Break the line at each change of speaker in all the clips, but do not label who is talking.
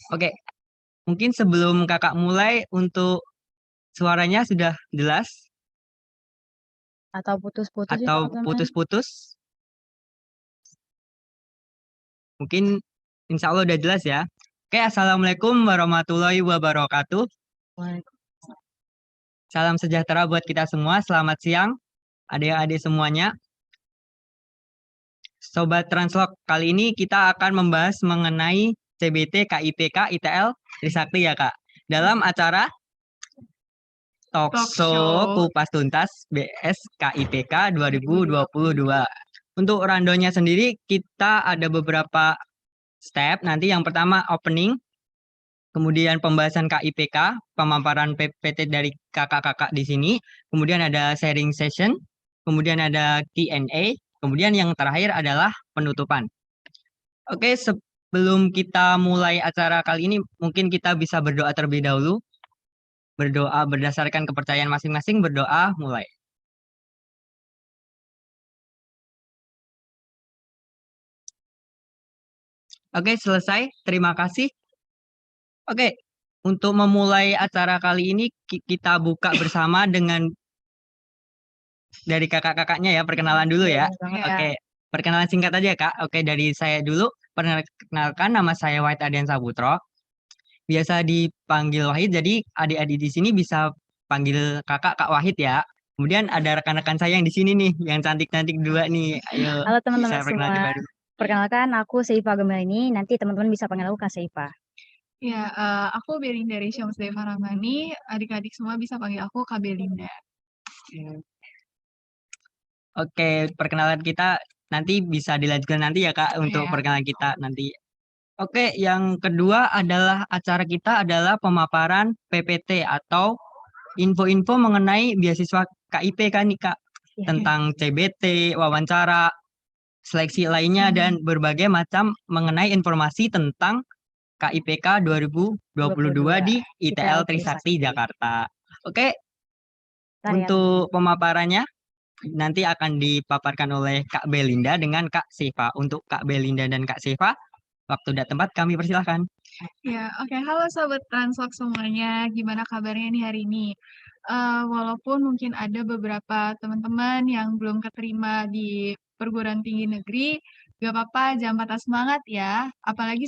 Oke, mungkin sebelum kakak mulai untuk suaranya sudah jelas
Atau putus-putus ya
atau
teman-teman?
putus-putus? Mungkin insya Allah udah jelas ya. Oke, Assalamualaikum warahmatullahi wabarakatuh. Salam sejahtera buat kita semua. Selamat siang, adik-adik semuanya. Sobat Translog, kali ini kita akan membahas mengenai CBT, KIPK, ITL, Trisakti ya Kak. Dalam acara Talkshow Kupas Tuntas BS KIPK 2022. Untuk randonya sendiri kita ada beberapa step. Nanti yang pertama opening, kemudian pembahasan KIPK, pemaparan PPT dari kakak-kakak di sini, kemudian ada sharing session, kemudian ada Q&A, kemudian yang terakhir adalah penutupan. Oke, sebelum kita mulai acara kali ini, mungkin kita bisa berdoa terlebih dahulu. Berdoa berdasarkan kepercayaan masing-masing, berdoa mulai. Oke, selesai. Terima kasih. Oke, untuk memulai acara kali ini kita buka bersama dengan dari kakak-kakaknya ya, perkenalan dulu ya. Oke, perkenalan singkat aja Kak. Oke, dari saya dulu. Perkenalkan, nama saya Wahid Ardian Saputro. Biasa dipanggil Wahid, jadi adik-adik di sini bisa panggil kakak Kak Wahid ya. Kemudian ada rekan-rekan saya yang di sini nih, yang cantik-cantik dua nih. Ayo,
Halo teman-teman
saya perkenalkan
semua.
baru.
Perkenalkan aku Seifa Gemelini. Nanti teman-teman bisa panggil aku Kak Seifa.
Ya, aku Belinda dari Syamsudeva Rahmani. Adik-adik semua bisa panggil aku Kak Belinda.
Oke, perkenalan kita nanti bisa dilanjutkan nanti ya Kak untuk
Ya.
perkenalan kita nanti. Oke, yang kedua adalah acara kita adalah pemaparan PPT atau info-info mengenai beasiswa KIP kan nih Kak, tentang CBT, wawancara, seleksi lainnya dan berbagai macam mengenai informasi tentang KIPK 2022 di ITL Trisakti Jakarta. Oke, untuk pemaparannya nanti akan dipaparkan oleh Kak Belinda dengan Kak Siva. Untuk Kak Belinda dan Kak Siva, waktu dan tempat kami persilahkan.
Ya, oke. Halo Sobat Translog semuanya. Gimana kabarnya nih hari ini? Walaupun mungkin ada beberapa teman-teman yang belum keterima di perguruan tinggi negeri, gak apa-apa, jangan patah semangat ya. Apalagi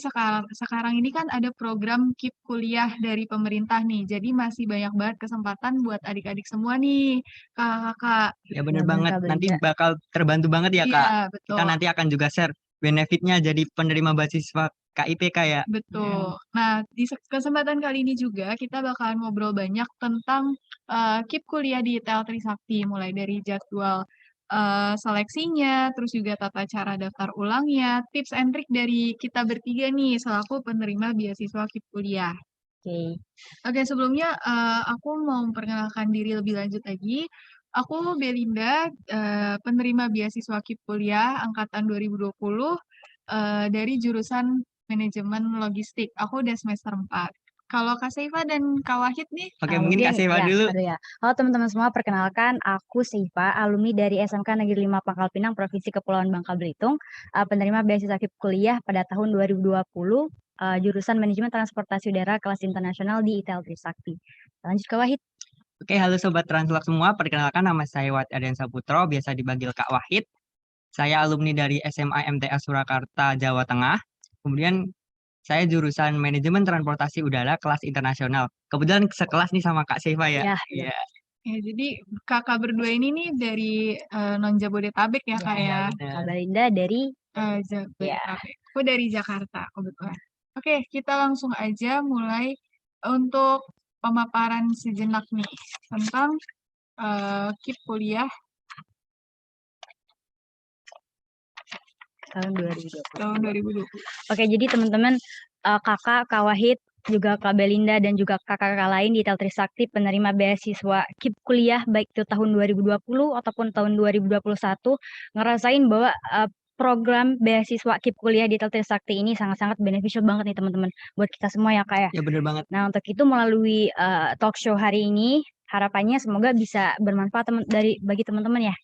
sekarang ini kan ada program KIP kuliah dari pemerintah nih. Jadi masih banyak banget kesempatan buat adik-adik semua nih, kakak-kakak.
Ya bener banget, nanti bakal terbantu banget ya Kak.
Iya, betul.
Kita nanti akan juga share benefitnya jadi penerima beasiswa KIPK ya.
Betul. Nah, di kesempatan kali ini juga kita bakalan ngobrol banyak tentang KIP kuliah di ITL Trisakti, mulai dari jadwal seleksinya, terus juga tata cara daftar ulangnya, tips and trik dari kita bertiga nih selaku penerima beasiswa KIP kuliah. Oke, sebelumnya aku mau memperkenalkan diri lebih lanjut lagi. Aku Belinda, penerima beasiswa KIP kuliah angkatan 2020 dari jurusan manajemen logistik. Aku udah semester 4. Kalau Kak Seifa dan Kak Wahid nih?
Oke, mungkin Kak Siva dulu.
Ya. Halo teman-teman semua, perkenalkan aku Seifa, alumni dari SMK Negeri 5 Pangkal Pinang, Provinsi Kepulauan Bangka Belitung, penerima beasiswa KIP kuliah pada tahun 2020, jurusan manajemen transportasi udara kelas internasional di ITL Trisakti. Lanjut ke Wahid.
Oke, halo Sobat Translog semua. Perkenalkan nama saya Wahid Ardian Saputro, biasa dipanggil Kak Wahid. Saya alumni dari SMA MTA Surakarta, Jawa Tengah. Kemudian saya jurusan manajemen transportasi udara kelas internasional. Kebetulan sekelas nih sama Kak Siva ya.
Iya.
Ya, jadi kakak berdua ini nih dari non Jabodetabek ya Kak ya.
Kak Belinda dari
Jabodetabek. Aku dari Jakarta kebetulan. Oke, kita langsung aja mulai untuk pemaparan sejenak nih tentang KIP kuliah
tahun 2020.
tahun 2020.
Oke, jadi teman-teman, kakak, Kak Wahid, juga Kak Belinda dan juga kakak-kakak lain di ITL Trisakti penerima beasiswa KIP kuliah baik itu tahun 2020 ataupun tahun 2021 ngerasain bahwa program beasiswa KIP kuliah di ITL Trisakti ini sangat-sangat beneficial banget nih teman-teman buat kita semua ya Kak ya.
Ya bener banget.
Nah, untuk itu melalui talk show hari ini harapannya semoga bisa bermanfaat bagi teman-teman ya.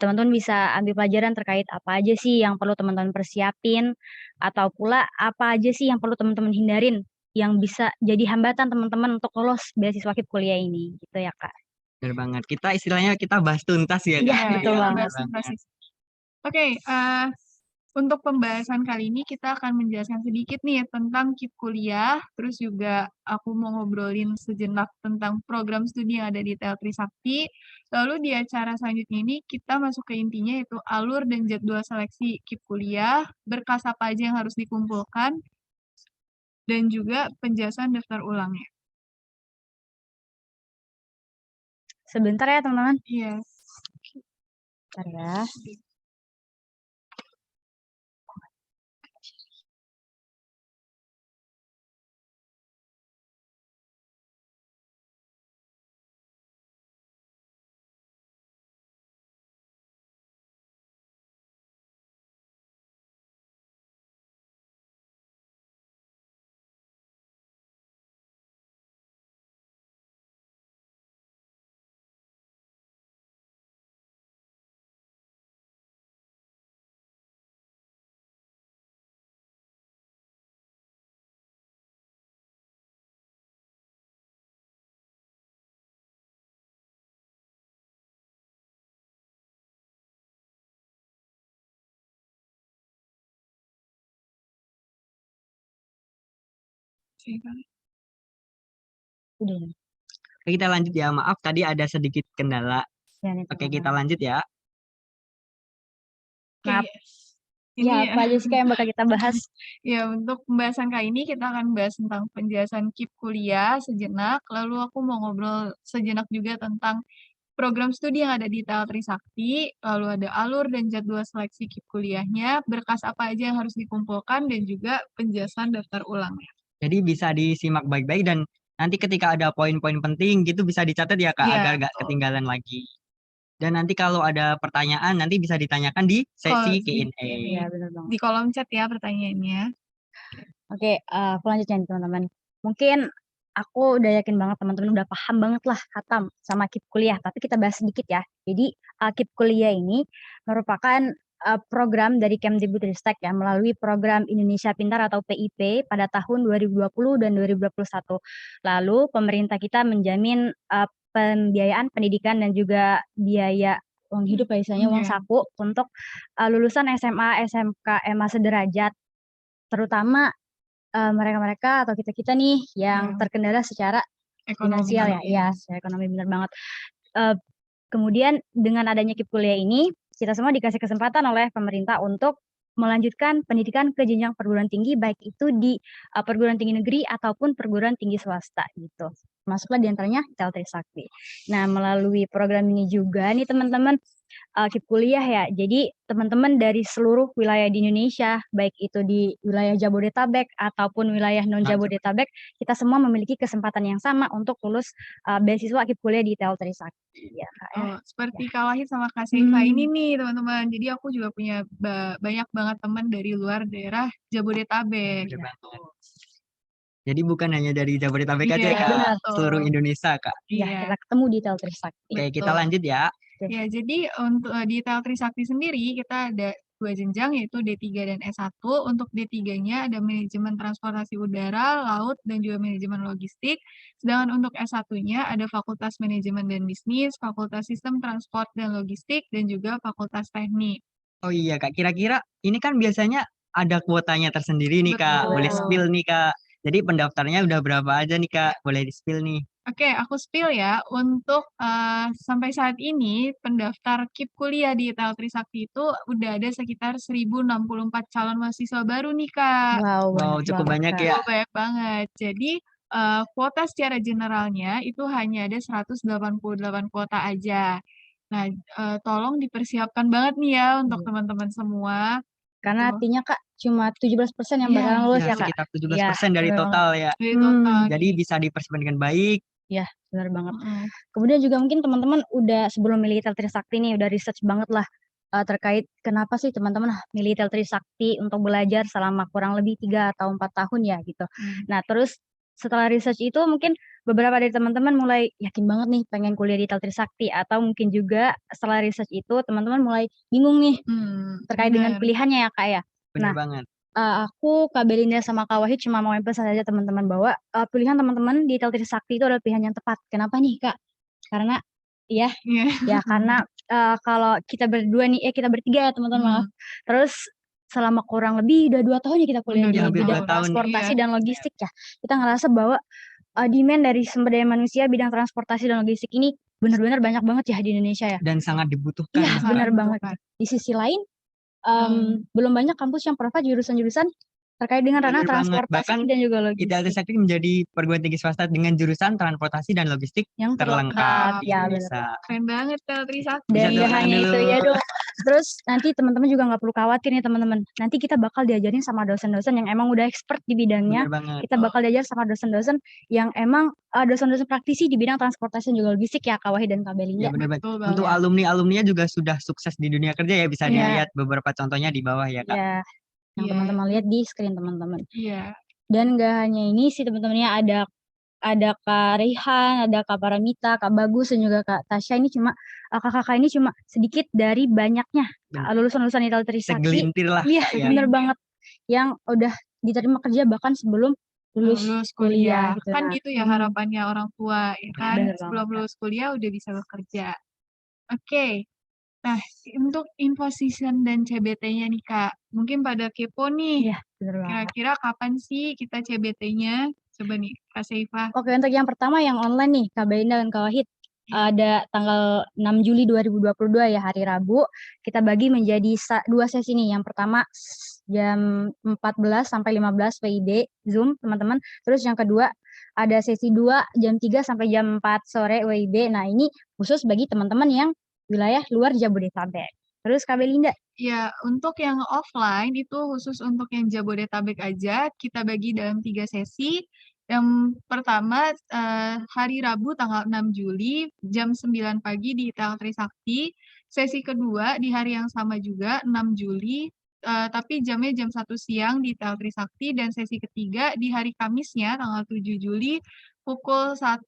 Teman-teman bisa ambil pelajaran terkait apa aja sih yang perlu teman-teman persiapin atau pula apa aja sih yang perlu teman-teman hindarin yang bisa jadi hambatan teman-teman untuk lolos beasiswa KIP kuliah ini gitu ya Kak.
Bener banget. Kita istilahnya kita bahas tuntas ya,
Iya,
Kak.
betul
Iya,
banget.
bener
bahas tuntas
banget.
sih. Oke, untuk pembahasan kali ini kita akan menjelaskan sedikit nih tentang KIP kuliah, terus juga aku mau ngobrolin sejenak tentang program studi yang ada di TEL Trisakti. Lalu di acara selanjutnya ini kita masuk ke intinya yaitu alur dan jadwal seleksi KIP kuliah, berkas apa aja yang harus dikumpulkan, dan juga penjelasan daftar ulangnya.
Sebentar ya teman-teman.
Iya.
Bentar ya. Udah.
Oke, kita lanjut ya. Maaf tadi ada sedikit kendala.
Ya, nih,
Oke,
teman-teman.
kita lanjut ya.
Maaf.
Oke. Ini
Ya, apa aja sih Kak yang bakal kita bahas?
Ya, untuk pembahasan kali ini kita akan bahas tentang penjelasan KIP kuliah sejenak, lalu aku mau ngobrol sejenak juga tentang program studi yang ada di TEL Trisakti, lalu ada alur dan jadwal seleksi KIP kuliahnya, berkas apa aja yang harus dikumpulkan, dan juga penjelasan daftar ulangnya.
Jadi bisa disimak baik-baik dan nanti ketika ada poin-poin penting gitu bisa dicatat ya, Kak,
Iya,
agar nggak
betul.
ketinggalan lagi. Dan nanti kalau ada pertanyaan nanti bisa ditanyakan di sesi Q&A.
Iya, benar banget.
Di kolom chat ya pertanyaannya.
Oke, aku lanjut ya nih, teman-teman. Mungkin aku udah yakin banget teman-teman udah paham banget lah hatam sama KIP kuliah, tapi kita bahas sedikit ya. Jadi KIP kuliah ini merupakan program dari Kemdikbudristek ya melalui program Indonesia Pintar atau PIP pada tahun 2020 dan 2021. Lalu pemerintah kita menjamin pembiayaan pendidikan dan juga biaya uang hidup lah istilahnya, uang
Iya.
saku untuk lulusan SMA, SMK, MA sederajat, terutama mereka-mereka atau kita-kita nih yang
Iya.
terkendala secara
Ekonomi.
finansial ya, iya, secara ekonomi benar banget. Kemudian dengan adanya KIP kuliah ini, kita semua dikasih kesempatan oleh pemerintah untuk melanjutkan pendidikan ke jenjang perguruan tinggi, baik itu di perguruan tinggi negeri ataupun perguruan tinggi swasta gitu. Masuklah diantaranya TEL Trisakti. Nah, melalui program ini juga nih teman-teman, KIP kuliah ya. Jadi teman-teman dari seluruh wilayah di Indonesia, baik itu di wilayah Jabodetabek ataupun wilayah non Jabodetabek, kita semua memiliki kesempatan yang sama untuk lulus beasiswa KIP kuliah di TEL Trisakti. Ya, Kak, ya.
Oh, seperti Kak Wahid sama Kak Seifa
Hmm.
ini nih teman-teman. Jadi aku juga punya banyak banget teman dari luar daerah Jabodetabek.
Bener banget. Jadi bukan hanya dari Jabodetabek aja,
Iya,
Kak.
benar.
Seluruh Indonesia, Kak.
Ya,
Iya.
kita ketemu di TEL Trisakti.
Oke, kita
Betul.
lanjut ya.
Ya, jadi untuk di TEL Trisakti sendiri kita ada 2 jenjang yaitu D3 dan S1. Untuk D3-nya ada manajemen transportasi udara, laut, dan juga manajemen logistik. Sedangkan untuk S1-nya ada Fakultas Manajemen dan Bisnis, Fakultas Sistem Transport dan Logistik, dan juga Fakultas Teknik.
Oh iya, Kak. Kira-kira ini kan biasanya ada kuotanya tersendiri nih, Kak. Boleh
Betul.
spill nih, Kak. Jadi pendaftarnya udah berapa aja nih, Kak? Boleh di-spill nih.
Oke, aku spill ya. Untuk sampai saat ini pendaftar KIP kuliah di TEL Trisakti itu udah ada sekitar 1064 calon mahasiswa baru nih, Kak.
Wow,
Wow,
banyak
cukup
banget,
banyak
Kak.
ya.
Cukup banyak banget. Jadi kuota secara generalnya itu hanya ada 188 kuota aja. Nah, tolong dipersiapkan banget nih ya untuk
Iya.
teman-teman semua.
Karena
Gitu.
artinya Kak cuma 17% yang
Iya.
bakalan lulus
Ya,
ya, Kak.
sekitar 17% dari
benar
total ya.
Dari total.
Jadi bisa dipersiapkan dengan baik.
Ya, benar banget.
Mm-mm.
Kemudian juga mungkin teman-teman udah sebelum milih TEL Trisakti nih udah research banget lah terkait kenapa sih teman-teman milih TEL Trisakti untuk belajar selama kurang lebih 3 atau 4 tahun ya gitu. Nah, terus setelah research itu mungkin beberapa dari teman-teman mulai yakin banget nih pengen kuliah di TEL Trisakti, atau mungkin juga setelah research itu teman-teman mulai bingung nih terkait dengan
Benar.
pilihannya ya, Kak, ya.
Bener
Nah,
banget.
Aku, Kak Belinda, sama Kak Wahid cuma mau pesan aja teman-teman bahwa pilihan teman-teman di Tel Trisakti itu adalah pilihan yang tepat. Kenapa nih, Kak? Karena ya,
Iya.
karena kalau kita berdua nih, kita bertiga ya teman-teman, maaf. Terus selama kurang lebih udah 2 tahun ya kita kuliah
Udah
di
2
hampir
bidang
2 tahun.
transportasi
Iya.
dan logistik ya. Kita ngerasa bahwa demand dari sumber daya manusia bidang transportasi dan logistik ini benar-benar banyak banget ya di Indonesia ya.
Dan sangat dibutuhkan
Iya,
ya, Kak.
benar banget.
dibutuhkan.
Di sisi lain,
Hmm.
belum banyak kampus yang provide jurusan-jurusan terkait dengan ranah
Benar banget.
transportasi
Bahkan
dan juga
ITL
logistik
Trisakti menjadi perguruan tinggi swasta dengan jurusan transportasi dan logistik
yang
terlengkap.
terlengkap. Ya, benar.
Bisa.
Keren banget Tel Trisakti.
Bisa
Dan
tepuk
gak
tangan
hanya itu
dulu.
ya dong. Terus nanti teman-teman juga nggak perlu khawatir nih teman-teman. Nanti kita bakal diajarin sama dosen-dosen yang emang udah expert di bidangnya.
Benar banget.
Kita bakal diajar sama dosen-dosen yang emang dosen-dosen praktisi di bidang transportasi dan juga logistik ya, Kak Wahid dan Kak
Ya
Belinda.
benar banget.
Betul
Untuk
banget.
alumni-alumninya juga sudah sukses di dunia kerja ya, bisa
Iya.
dilihat beberapa contohnya di bawah ya, Kak.
Ya, yang
Iya.
teman-teman lihat di screen teman-teman.
Iya.
Dan gak hanya ini sih teman-temannya, ada Kak Rehan, ada Kak Paramita, Kak Bagus, dan juga Kak Tasya. Ini cuma kakak-kakak ini cuma sedikit dari banyaknya lulusan-lulusan ITL Trisakti.
Segelintir lah,
Iya,
Kak, ya.
bener banget. Yang udah diterima kerja bahkan sebelum lulus kuliah gitu.
Kan
Nah,
gitu ya harapannya orang tua, ya kan?
bener
Sebelum
banget, Kak.
lulus kuliah udah bisa bekerja. Oke. Nah, untuk info season dan CBT-nya nih, Kak. Mungkin pada kepo nih,
Iya, bener banget.
kira-kira kapan sih kita CBT-nya? Coba nih, Kak Seifah.
Oke, untuk yang pertama yang online nih, Kak Belinda dan Kak Wahid. Ada tanggal 6 Juli 2022 ya, hari Rabu. Kita bagi menjadi 2 sesi nih. Yang pertama jam 14 sampai 15 WIB Zoom, teman-teman. Terus yang kedua ada sesi 2 jam 3 sampai jam 4 sore WIB. Nah, ini khusus bagi teman-teman yang wilayah luar Jabodetabek. Terus Kak Belinda.
Ya, untuk yang offline itu khusus untuk yang Jabodetabek aja, kita bagi dalam 3 sesi. Yang pertama, hari Rabu tanggal 6 Juli jam 9 pagi di ITL Trisakti. Sesi kedua di hari yang sama juga 6 Juli, tapi jamnya jam 1 siang di ITL Trisakti. Dan sesi ketiga di hari Kamisnya tanggal 7 Juli pukul 1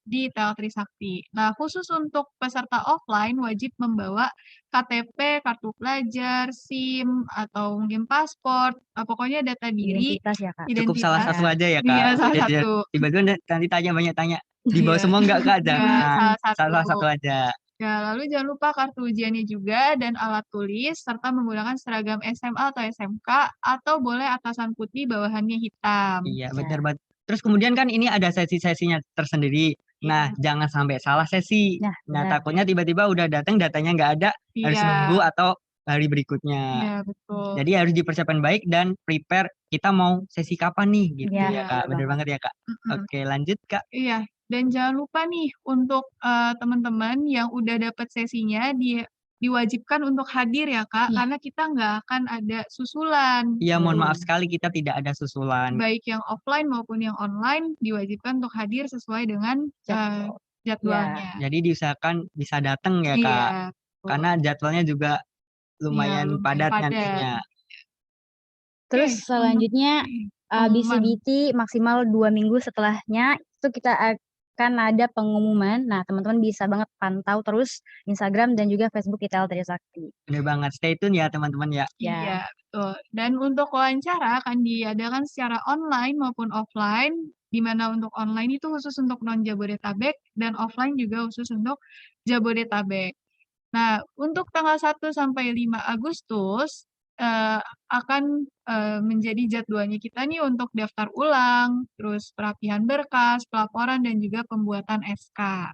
di ITL Trisakti. Nah, khusus untuk peserta offline wajib membawa KTP, kartu pelajar, SIM, atau mungkin paspor, pokoknya data diri,
Identitas ya, Kak.
Cukup salah
identitas.
satu aja ya, Kak.
Iya, salah
Jadi
satu.
tiba-tiba nanti tanya banyak tanya. Di bawah
Iya.
semua enggak, Kak?
Enggak,
Jangan.
salah
Salah
satu.
satu aja.
Ya, lalu jangan lupa kartu ujiannya juga dan alat tulis, serta menggunakan seragam SMA atau SMK, atau boleh atasan putih bawahannya hitam.
Iya, benar banget. Terus kemudian kan ini ada sesi-sesinya tersendiri. Nah, jangan sampai salah sesi.
Nah,
Nah,
benar.
takutnya tiba-tiba udah datang datanya nggak ada, harus
Iya.
nunggu atau hari berikutnya.
Iya, betul.
Jadi harus dipersiapkan baik dan prepare kita mau sesi kapan nih gitu
Iya,
ya, Kak. Bener
bener
banget ya, Kak. Oke, lanjut, Kak.
Iya, dan jangan lupa nih untuk teman-teman yang udah dapat sesinya diwajibkan untuk hadir ya, Kak,
Iya.
karena kita nggak akan ada susulan.
Iya, mohon maaf sekali kita tidak ada susulan.
Baik yang offline maupun yang online diwajibkan untuk hadir sesuai dengan jadwalnya.
Jadi diusahakan bisa datang ya,
Iya,
Kak.
betul.
Karena jadwalnya juga lumayan
lumayan
padat
padat.
nantinya.
Terus
Oke,
selanjutnya
pengumuman.
BCBT maksimal 2 minggu setelahnya itu kita akan ada pengumuman. Nah, teman-teman bisa banget pantau terus Instagram dan juga Facebook ITL Trisakti.
Bener banget. Stay tune ya, teman-teman ya.
Ya.
Iya, betul. Dan untuk wawancara akan diadakan secara online maupun offline, di mana untuk online itu khusus untuk non-Jabodetabek dan offline juga khusus untuk Jabodetabek. Nah, untuk tanggal 1 sampai 5 Agustus akan menjadi jadwalnya kita nih untuk daftar ulang, terus perapihan berkas, pelaporan, dan juga pembuatan SK.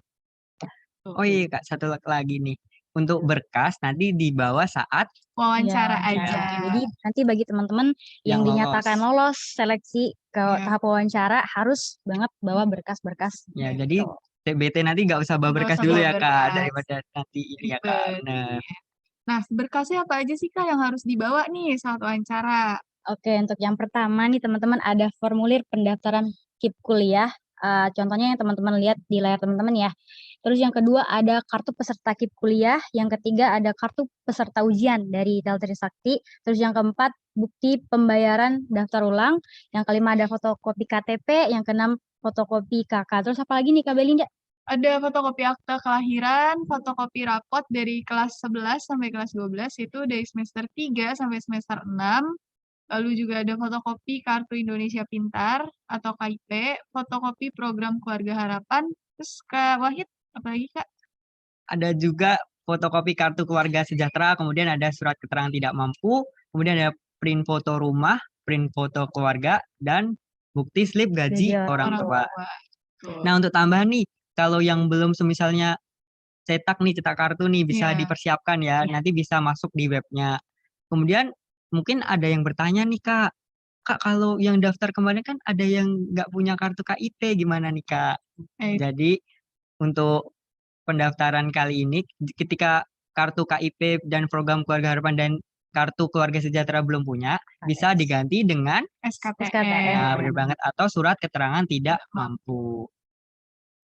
Oh iya, Kak, satu lagi nih. Untuk berkas nanti dibawa saat
Wawancara
Ya,
aja.
Jadi nanti bagi teman-teman yang
Yang
dinyatakan lolos seleksi ke
Iya.
tahap wawancara harus banget bawa berkas-berkas.
ya,
Iya,
jadi TBT nanti nggak usah bawa
Nggak
berkas
usah
dulu
bawa
ya, Kak,
berkas.
daripada nanti ini ya, Kak.
Ribet.
Bener.
Nah, berkasnya apa aja sih, Kak, yang harus dibawa nih saat wawancara?
Oke, untuk yang pertama nih teman-teman ada formulir pendaftaran KIP kuliah. Contohnya yang teman-teman lihat di layar teman-teman ya. Terus yang kedua ada kartu peserta KIP kuliah. Yang ketiga ada kartu peserta ujian dari ITL Trisakti. Terus yang keempat bukti pembayaran daftar ulang. Yang kelima ada fotokopi KTP. Yang keenam fotokopi KK. Terus apa lagi nih Kak Belinda?
Ada fotokopi akta kelahiran, fotokopi rapot dari kelas 11 sampai kelas 12 itu dari semester 3 sampai semester 6. lalu juga ada fotokopi Kartu Indonesia Pintar atau KIP, fotokopi program Keluarga Harapan, terus Kak Wahid, apalagi Kak?
Ada juga fotokopi kartu keluarga sejahtera, kemudian ada surat keterangan tidak mampu, kemudian ada print foto rumah, print foto keluarga, dan bukti slip gaji
Gaji
orang
Orang
tua.
tua. Tuh.
Nah, untuk tambahan nih, kalau yang belum semisalnya cetak kartu nih bisa
Iya.
dipersiapkan ya,
Iya.
nanti bisa masuk di webnya. Kemudian mungkin ada yang bertanya nih Kak, kalau yang daftar kemarin kan ada yang nggak punya kartu KIP, gimana nih Kak?
Eh,
Jadi untuk pendaftaran kali ini, ketika kartu KIP dan program keluarga harapan dan kartu keluarga sejahtera belum punya, bisa diganti dengan
SKTM.
ya benar banget, atau surat keterangan tidak mampu.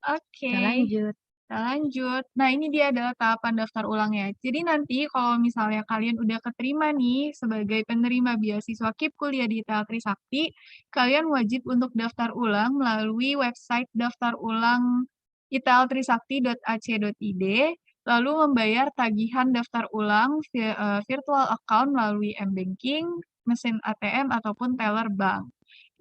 Oke.
Kita lanjut.
Kita lanjut. Nah, ini dia adalah tahapan daftar ulangnya. Jadi nanti kalau misalnya kalian udah keterima nih sebagai penerima beasiswa KIP kuliah di ITL Trisakti, kalian wajib untuk daftar ulang melalui website daftar ulang iteltrisakti.ac.id, lalu membayar tagihan daftar ulang virtual account melalui M-Banking, mesin ATM, ataupun teller bank.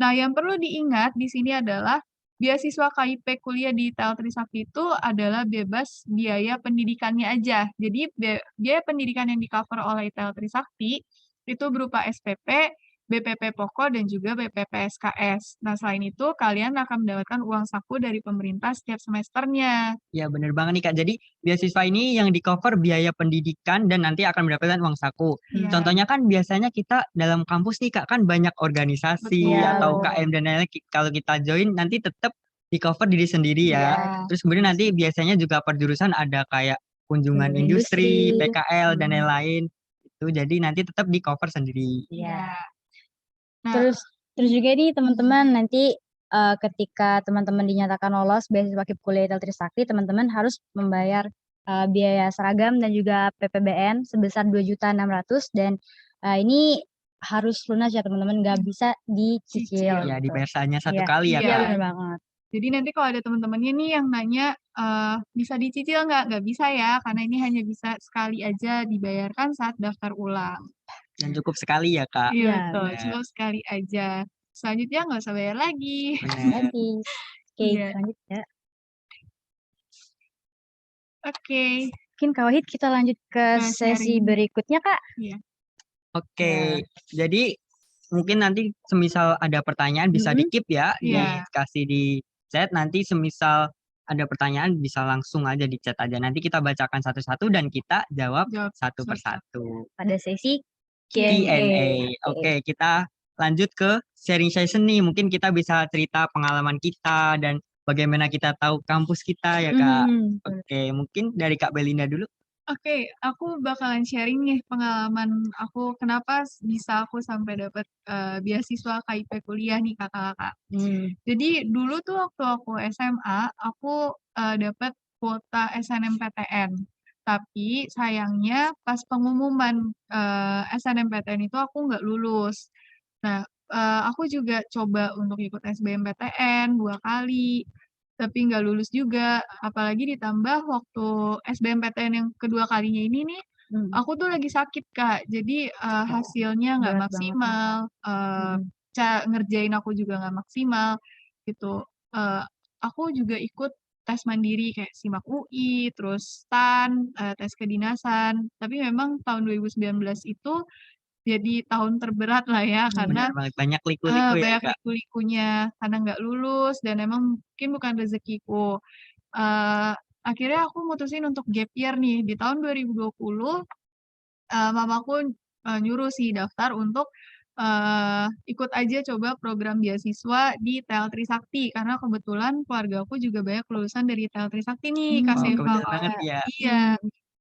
Nah, yang perlu diingat di sini adalah beasiswa KIP kuliah di ITL Trisakti itu adalah bebas biaya pendidikannya aja. Jadi biaya pendidikan yang di-cover oleh ITL Trisakti itu berupa SPP, BPP Pokok, dan juga BPP SKS. Nah, selain itu kalian akan mendapatkan uang saku dari pemerintah setiap semesternya.
Ya benar banget nih Kak. Jadi beasiswa ini yang di-cover biaya pendidikan dan nanti akan mendapatkan uang saku.
Iya.
Contohnya kan biasanya kita dalam kampus nih Kak, kan banyak organisasi
Betul.
atau KM dan lain-lain. Kalau kita join nanti tetap di-cover diri sendiri ya.
Iya.
Terus kemudian nanti biasanya juga per jurusan ada kayak kunjungan industri, PKL, dan lain-lain. Itu jadi nanti tetap di-cover sendiri.
Iya.
Nah,
Terus juga nih teman-teman, nanti ketika teman-teman dinyatakan lolos beasiswa KIP kuliah ITL Trisakti, teman-teman harus membayar biaya seragam dan juga PPBN sebesar 2.600.000, dan ini harus lunas ya teman-teman, nggak bisa dicicil.
Ya dibayar hanya satu
Iya.
kali ya
Iya,
Kak.
benar banget.
Jadi nanti kalau ada teman-temannya nih yang nanya, bisa dicicil nggak? Nggak bisa ya, karena ini hanya bisa sekali aja dibayarkan saat daftar ulang.
Dan cukup sekali ya Kak.
Iya,
Iya,
betul,
benar.
cukup sekali aja. Selanjutnya nggak usah bayar lagi.
Benar.
Oke,
Iya.
selanjutnya.
Oke.
Mungkin Kak Wahid kita lanjut ke
Ke
sesi
sharing.
berikutnya, Kak.
Iya.
Oke, jadi mungkin nanti semisal ada pertanyaan bisa di-keep ya,
Iya.
dikasih di chat. Nanti semisal ada pertanyaan bisa langsung aja di chat aja. Nanti kita bacakan satu-satu dan kita jawab
Jawab
satu
satu.
persatu.
Pada sesi
Q&A.
Q&A. Oke, kita lanjut ke sharing session nih. Mungkin kita bisa cerita pengalaman kita dan bagaimana kita tahu kampus kita ya Kak. Oke, mungkin dari Kak Belinda dulu.
Oke, aku bakalan sharing nih pengalaman aku kenapa bisa aku sampai dapat beasiswa KIP kuliah nih kakak-kakak. Jadi dulu tuh waktu aku SMA, aku dapat kuota SNMPTN. Tapi sayangnya pas pengumuman SNMPTN itu aku nggak lulus. Nah, aku juga coba untuk ikut SBMPTN 2 kali, tapi nggak lulus juga. Apalagi ditambah waktu SBMPTN yang kedua kalinya ini nih, aku tuh lagi sakit Kak. Jadi hasilnya nggak
Berat banget ya.
maksimal, ngerjain aku juga nggak maksimal gitu. Aku juga ikut tes mandiri kayak SIMAK UI, terus STAN, tes kedinasan. Tapi memang tahun 2019 itu jadi tahun terberat lah ya, karena
Benar banget, banyak liku-liku ya
banyak
Kak.
liku-likunya, karena nggak lulus dan emang mungkin bukan rezekiku. Akhirnya aku mutusin untuk gap year nih. Di tahun 2020, mamaku nyuruh sih daftar untuk ikut aja coba program beasiswa di ITL Trisakti, karena kebetulan keluargaku juga banyak lulusan dari ITL Trisakti nih, Kak
Wow,
Seva.
kebetulan banget ya.
Iya,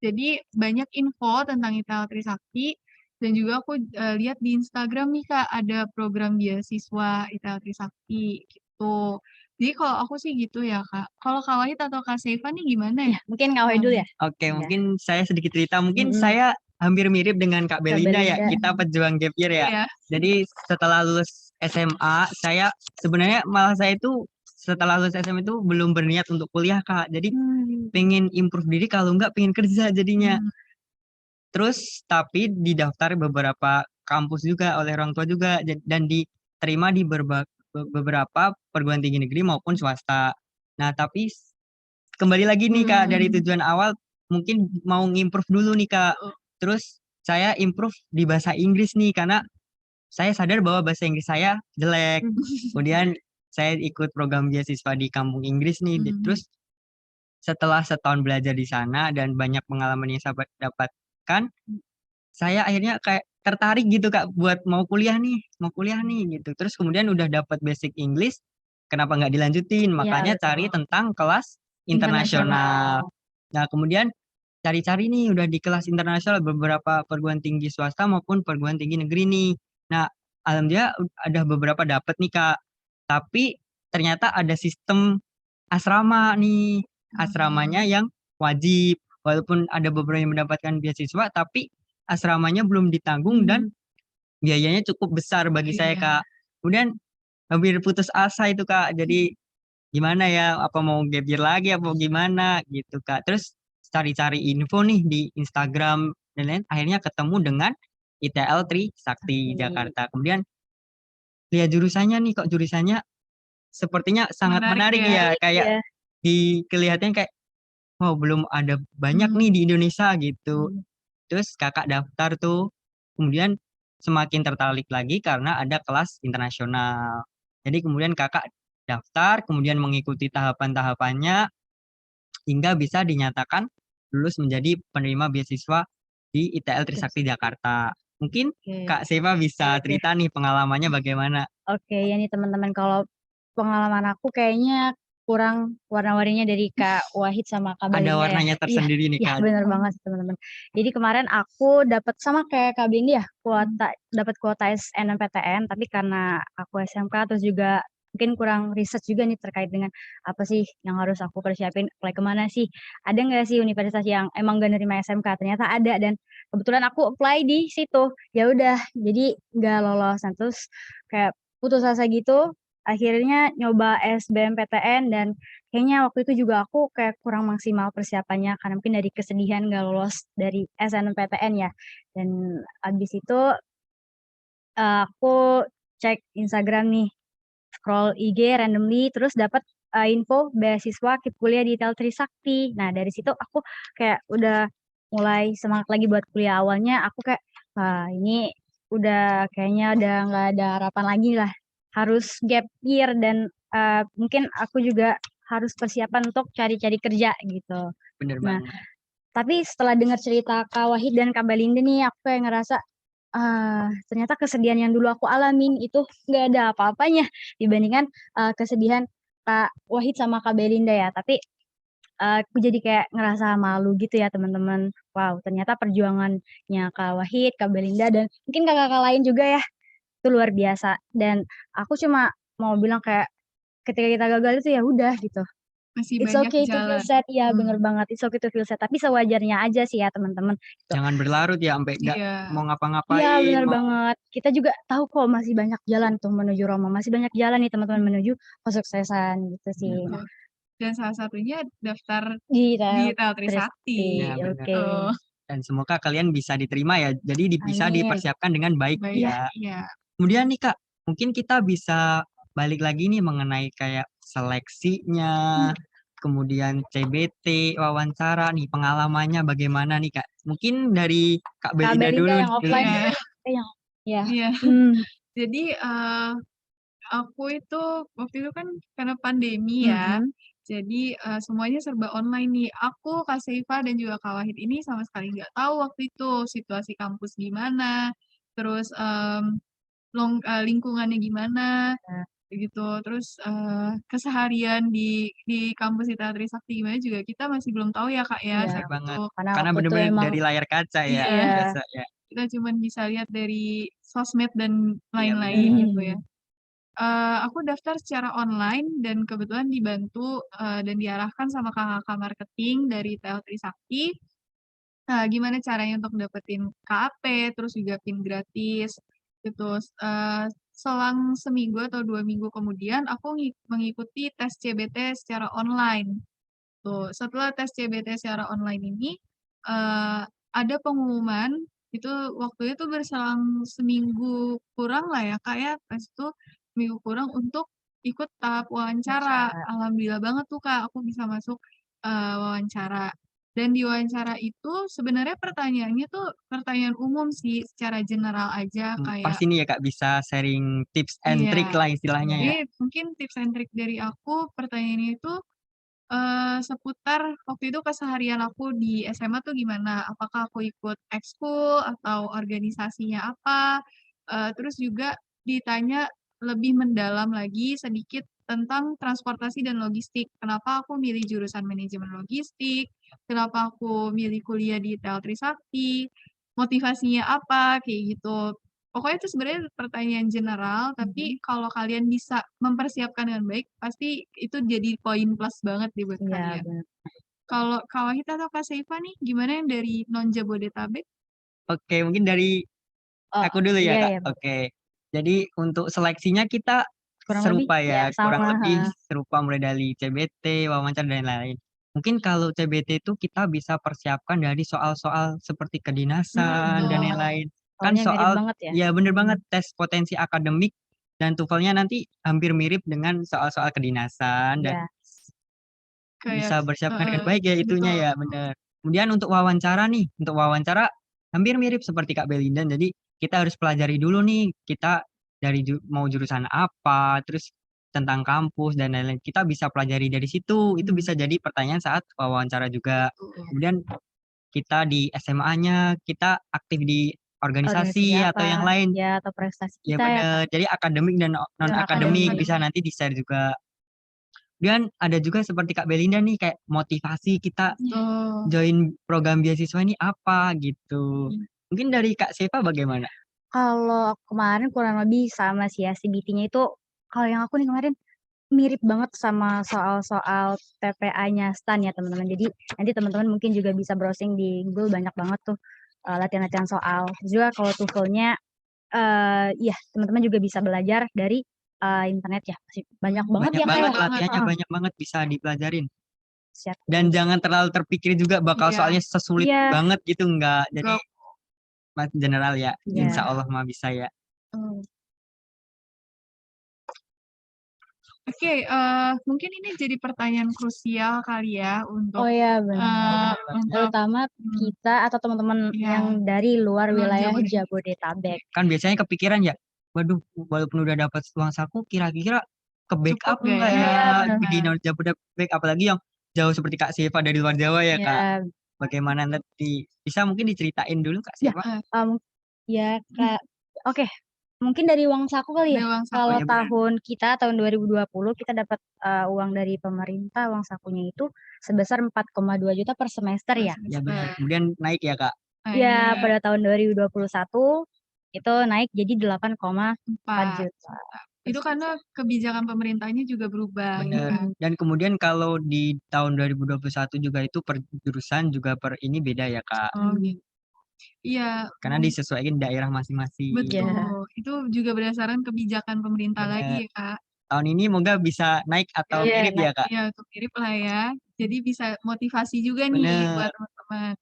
jadi banyak info tentang ITL Trisakti, dan juga aku lihat di Instagram nih Kak, ada program beasiswa ITL Trisakti gitu. Jadi kalau aku sih gitu ya Kak. Kalau Kak Wahid atau Kak Seva nih gimana ya?
Mungkin Kak Wahid dulu ya.
Oke,
Iya.
mungkin saya sedikit cerita. Mungkin saya hampir mirip dengan Kak Belinda ya.
Belinda.
Kita pejuang gap year ya.
Iya.
Jadi setelah lulus SMA, saya sebenarnya malah saya itu setelah lulus SMA itu belum berniat untuk kuliah Kak. Jadi pengen improve diri, kalau enggak pengen kerja jadinya. Terus tapi didaftar beberapa kampus juga, oleh orang tua juga, dan diterima di beberapa perguruan tinggi negeri maupun swasta. Nah, tapi kembali lagi nih Kak, dari tujuan awal mungkin mau ngimprove dulu nih Kak. Terus saya improve di bahasa Inggris nih, karena saya sadar bahwa bahasa Inggris saya jelek. Kemudian saya ikut program beasiswa di kampung Inggris nih. Terus setelah setahun belajar di sana dan banyak pengalaman yang saya dapatkan, saya akhirnya kayak tertarik gitu Kak buat mau kuliah nih gitu. Terus kemudian udah dapat basic English, kenapa nggak dilanjutin?
Iya,
Makanya cari
betul.
tentang kelas internasional. Nah, kemudian cari-cari nih udah di kelas internasional beberapa perguruan tinggi swasta maupun perguruan tinggi negeri nih. Nah, alhamdulillah ada beberapa dapat nih Kak. Tapi ternyata ada sistem asrama nih. Asramanya yang wajib. Walaupun ada beberapa yang mendapatkan beasiswa, tapi asramanya belum ditanggung dan biayanya cukup besar bagi saya Kak. Kemudian hampir putus asa itu Kak. Jadi gimana ya, apa mau gap year lagi apa gimana gitu Kak. Terus cari-cari info nih di Instagram dan lain, akhirnya ketemu dengan ITL Trisakti Jakarta. Kemudian lihat jurusannya nih, kok jurusannya sepertinya sangat menarik ya, kayak kelihatannya kayak wow, belum ada banyak nih di Indonesia gitu. Terus kakak daftar tuh, kemudian semakin tertarik lagi karena ada kelas internasional. Jadi kemudian kakak daftar, kemudian mengikuti tahapan-tahapannya hingga bisa dinyatakan lulus menjadi penerima beasiswa di ITL Trisakti Jakarta. Mungkin Kak Seva bisa cerita nih pengalamannya bagaimana?
Oke, ya nih teman-teman, kalau pengalaman aku kayaknya kurang warna-warninya dari Kak Wahid sama Kak
Ada
Belinda ya.
warnanya tersendiri nih
Iya,
Kak.
bener banget sih teman-teman. Jadi kemarin aku dapat sama kayak Kak Belinda ya, dapat kuota SNMPTN, tapi karena aku SMK terus juga mungkin kurang research juga nih terkait dengan apa sih yang harus aku persiapin, apply kemana sih, ada nggak sih universitas yang emang gak nerima SMK, ternyata ada dan kebetulan aku apply di situ. Ya udah, jadi nggak lolos. Nah, terus kayak putus asa gitu, akhirnya nyoba SBMPTN dan kayaknya waktu itu juga aku kayak kurang maksimal persiapannya karena mungkin dari kesedihan nggak lolos dari SNMPTN ya. Dan abis itu aku cek Instagram nih, scroll IG randomly terus dapat info beasiswa KIP kuliah di ITL Trisakti. Nah, dari situ aku kayak udah mulai semangat lagi buat kuliah. Awalnya aku kayak, wah ini udah kayaknya udah nggak ada harapan lagi lah. Harus gap year dan mungkin aku juga harus persiapan untuk cari-cari kerja gitu.
Bener
Nah,
banget.
tapi setelah dengar cerita Kak Wahid dan Kak Belinda nih, aku kayak ngerasa ternyata kesedihan yang dulu aku alamin itu nggak ada apa-apanya dibandingkan kesedihan Kak Wahid sama Kak Belinda ya. Tapi aku jadi kayak ngerasa malu gitu ya teman-teman. Wow, ternyata perjuangannya Kak Wahid, Kak Belinda dan mungkin kakak-kakak lain juga ya itu luar biasa. Dan aku cuma mau bilang kayak ketika kita gagal itu ya udah gitu.
Masih
It's
banyak
okay to feel
jalan.
sad, iya bener banget. It's okay to feel sad, tapi sewajarnya aja sih ya teman-teman. Gitu.
Jangan berlarut ya sampai nggak mau
Iya
ngapa-ngapain.
bener banget. Kita juga tahu kok masih banyak jalan tuh menuju Roma. Masih banyak jalan nih teman-teman menuju kesuksesan gitu sih. Nah,
Dan salah satunya daftar
di
di
ITL
ITL Trisakti.
Ya, benar.
Oke.
Dan semoga kalian bisa diterima ya. Jadi bisa
Amin.
dipersiapkan dengan baik
Baik,
ya.
iya.
Kemudian nih Kak, mungkin kita bisa balik lagi nih mengenai kayak seleksinya, kemudian CBT, wawancara nih, pengalamannya bagaimana nih Kak? Mungkin dari Kak
Kak
Belinda
Belinda
dulu.
yang offline
Iya.
yang ya.
Iya.
Hmm.
Jadi aku itu waktu itu kan karena pandemi ya, jadi semuanya serba online nih. Aku, Kak Seifa, dan juga Kak Wahid ini sama sekali nggak tahu waktu itu situasi kampus gimana, terus lingkungannya gimana, gitu. Terus keseharian di kampus ITL Trisakti gimana juga kita masih belum tahu ya Kak ya
Iya.
saat
Banget.
itu.
Karena
Karena
waktu itu
benar-benar
emang
dari layar kaca ya.
Iya.
Biasa ya.
Kita cuman bisa lihat dari sosmed dan
Iya,
lain-lain
benar.
gitu ya. Aku daftar secara online dan kebetulan dibantu dan diarahkan sama kakak marketing dari ITL Trisakti. Gimana caranya untuk dapetin KAP, terus juga PIN gratis gitu. Selang seminggu atau 2 minggu kemudian aku mengikuti tes CBT secara online. Tuh, setelah tes CBT secara online ini, ada pengumuman Itu waktu itu berselang seminggu kurang lah ya, Kak, ya, pas itu seminggu kurang untuk ikut tahap wawancara.
Wawancara.
Alhamdulillah banget tuh, Kak, aku bisa masuk, wawancara. Dan di wawancara itu sebenarnya pertanyaannya tuh pertanyaan umum sih, secara general aja kayak
Pasti nih ya Kak bisa sharing tips and trick
iya,
lah istilahnya ya.
jadi mungkin tips and trick dari aku, pertanyaannya itu seputar waktu itu keseharian aku di SMA tuh gimana, apakah aku ikut ekskul atau organisasinya apa, terus juga ditanya lebih mendalam lagi sedikit tentang transportasi dan logistik. Kenapa aku milih jurusan manajemen logistik, kenapa aku milih kuliah di ITL Trisakti, motivasinya apa, kayak gitu. Pokoknya itu sebenarnya pertanyaan general, tapi kalau kalian bisa mempersiapkan dengan baik, pasti itu jadi poin plus banget deh buat
Iya,
kalian.
bener.
Kalau Kak Wahid atau Kak Seifa nih, gimana yang dari non-Jabodetabek?
Oke, mungkin dari
Oh,
aku dulu ya
iya
Kak.
ya,
Oke. Jadi untuk seleksinya kita
kurang lebih
serupa
ya
ya, kurang
sama,
lebih serupa mulai dari CBT, wawancara dan lain-lain. Mungkin kalau CBT itu kita bisa persiapkan dari soal-soal seperti kedinasan dan
Betul.
lain-lain. Kan
soalnya mirip
soal
banget ya.
ya bener banget tes potensi akademik dan TOEFL-nya nanti hampir mirip dengan soal-soal kedinasan dan
Iya,
Kayak
bisa bersiapkan dengan
heeh,
baik ya itunya
betul.
ya bener. Kemudian untuk wawancara nih, untuk wawancara hampir mirip seperti Kak Belinda. Jadi kita harus pelajari dulu nih kita dari mau jurusan apa, terus tentang kampus dan lain-lain. Kita bisa pelajari dari situ. Itu bisa jadi pertanyaan saat wawancara juga.
Betul.
Kemudian kita di SMA-nya kita aktif di
organisasi
organisasi atau yang
apa,
lain.
ya atau prestasi
Ya
kita ya Kak,
bener. Jadi akademik dan non
non
akademik
akademik.
bisa nanti di-share juga. Dan ada juga seperti Kak Belinda nih kayak motivasi kita
Betul.
join program beasiswa ini apa gitu. Mungkin dari Kak Seva bagaimana?
Kalau aku kemarin kurang lebih sama sih ya, CBT-nya itu kalau yang aku nih kemarin mirip banget sama soal-soal TPA-nya STAN ya teman-teman. Jadi nanti teman-teman mungkin juga bisa browsing di Google banyak banget tuh latihan-latihan soal. Terus juga kalau TOEFL-nya ya teman-teman juga bisa belajar dari internet ya. Banyak banget
Banyak
ya
banget
kayak.
latihannya, banyak banget bisa dipelajarin.
Siap.
Dan jangan terlalu terpikir juga bakal
Iya.
soalnya sesulit
Iya.
banget gitu enggak. Jadi
Enggak.
general ya,
Iya.
insya Allah mah bisa ya.
Oke, mungkin ini jadi pertanyaan krusial kali ya untuk
Oh ya benar.
untuk
Terutama kita atau teman-teman
Iya.
yang dari luar
Luar
wilayah
Jabodetabek.
Jabodetabek.
Kan biasanya kepikiran ya, waduh walaupun udah dapat uang saku kira-kira ke backup
Cukup nggak
enggak
ya?
ya
Iya, benar.
di Jabodetabek apalagi yang jauh seperti Kak Siva dari luar Jawa ya Kak.
Ya,
Bagaimana nanti bisa mungkin diceritain dulu Kak
ya,
Siva?
ya Kak. Oke, mungkin dari uang saku kali ya.
Dari uang saku,
Kalau
ya benar.
tahun kita tahun 2020 kita dapat uang dari pemerintah, uang sakunya itu sebesar 4,2 juta per semester ya.
Ya benar. Kemudian naik ya Kak.
Ya,
Naik
pada tahun 2021 itu naik jadi 8,4
4.
juta.
Itu karena kebijakan pemerintahnya juga berubah ya
Benar.
kan?
Dan kemudian kalau di tahun 2021 juga itu per jurusan juga per ini beda ya Kak.
Oh gitu. Iya,
Karena disesuaikan daerah masing-masing.
betul.
Ya.
Itu juga berdasarkan kebijakan pemerintah
Benar.
lagi ya, Kak.
Tahun ini moga bisa naik atau
Iya,
mirip ya Kak.
Iya, untuk mirip lah ya. Jadi bisa motivasi juga nih
Benar.
buat teman-teman.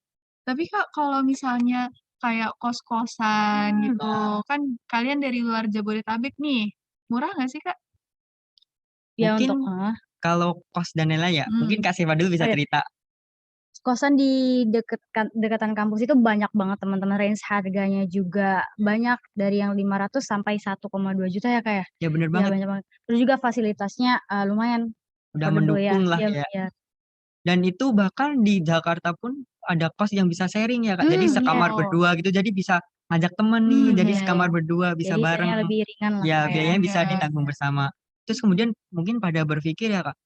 Tapi Kak, kalau misalnya kayak kos-kosan gitu, kan kalian dari luar Jabodetabek nih, murah nggak sih, Kak?
Ya
Mungkin
untuk
kalau kos dan lain-lain ya, mungkin Kak Siva dulu bisa
Oh ya,
cerita.
kosan di dekatan kampus itu banyak banget teman-teman, range harganya juga banyak dari yang 500 sampai 1,2 juta ya Kak ya?
Ya benar
Iya
banget.
banyak banget. Terus juga fasilitasnya lumayan
Udah
affordable ya.
mendukung lah
Iya,
ya.
iya.
Dan itu bahkan di Jakarta pun ada kos yang bisa sharing ya Kak. Jadi
Iya.
sekamar berdua gitu. Jadi bisa ngajak temen nih. Jadi
Iya,
sekamar
iya.
berdua bisa
Jadi
bareng.
kayaknya lebih ringan lah
Ya
Kak ya.
biayanya bisa
Iya.
ditanggung bersama. Terus kemudian mungkin pada berpikir ya Kak,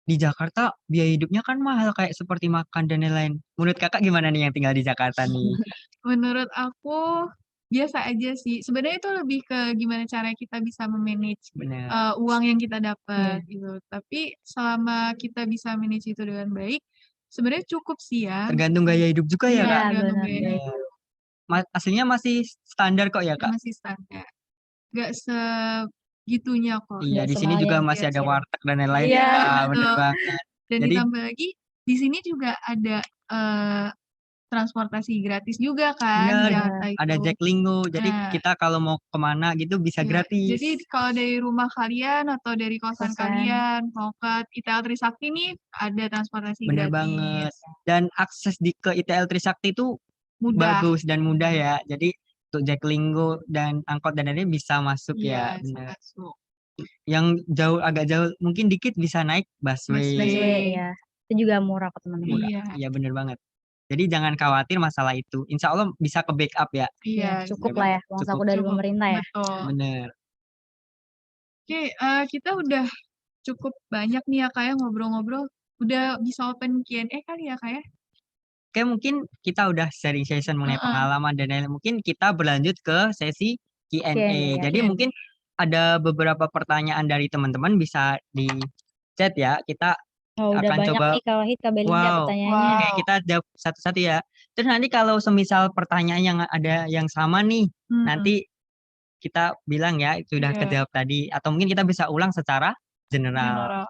di Jakarta biaya hidupnya kan mahal kayak seperti makan dan lain-lain. Menurut Kakak gimana nih yang tinggal di Jakarta nih?
Menurut aku biasa aja sih. Sebenarnya itu lebih ke gimana cara kita bisa memanage
Bener.
uang yang kita dapat
Iya.
gitu. Tapi selama kita bisa manage itu dengan baik, sebenarnya cukup sih ya.
Tergantung gaya hidup juga ya
Iya,
Kak.
tergantung
benar.
gaya
Iya.
hidup.
Aslinya masih standar kok ya Kak.
Masih standar. Nggak segitunya kok.
Iya,
Nggak
di sini
semahal
juga
yang
masih ada
kecil.
warteg dan lain-lain
Iya,
ya, bener
betul.
banget.
Dan
Jadi
ditambah lagi di sini juga ada transportasi gratis juga kan di
Bener,
Jakarta
ada
itu.
Jaklinggo. Jadi
Nah,
kita kalau mau kemana gitu bisa
iya. Jadi
gratis.
kalau dari rumah kalian atau dari kosan
Kosan.
kalian mau ke ITL Trisakti nih ada transportasi
Bener
gratis.
banget. Dan akses ke ITL Trisakti itu
Mudah.
bagus dan mudah ya. Jadi untuk Jaklinggo dan angkot dan lain-lain bisa masuk
Iya,
ya,
bisa
bener.
masuk.
Yang agak jauh mungkin dikit bisa naik busway.
Busway ya. Itu juga murah kok teman-teman.
Murah.
Iya.
Iya bener banget. Jadi jangan khawatir masalah itu. Insya Allah bisa ke backup ya.
Iya,
Cukup
Bener
lah ya
banget.
uang
Cukup.
saku dari
cukup.
pemerintah ya.
Betul.
Bener.
Oke, kita udah cukup banyak nih ya Kak ya ngobrol-ngobrol. Udah bisa open Q&A kali ya Kak ya?
Oke, mungkin kita udah sharing session mengenai
Heeh.
pengalaman dan lain-lain. Mungkin kita berlanjut ke sesi Q&A.
Q&A,
Jadi
Q&A.
mungkin ada beberapa pertanyaan dari teman-teman bisa di chat ya. Kita
Oh, udah
akan
banyak
coba.
nih Kak Wahid, Kak Belinda
Wow.
pertanyaannya.
Oke, kita jawab satu-satu ya. Terus nanti kalau semisal pertanyaan yang ada yang sama nih, nanti kita bilang ya sudah
Iya.
kejawab tadi. Atau mungkin kita bisa ulang secara general.
General.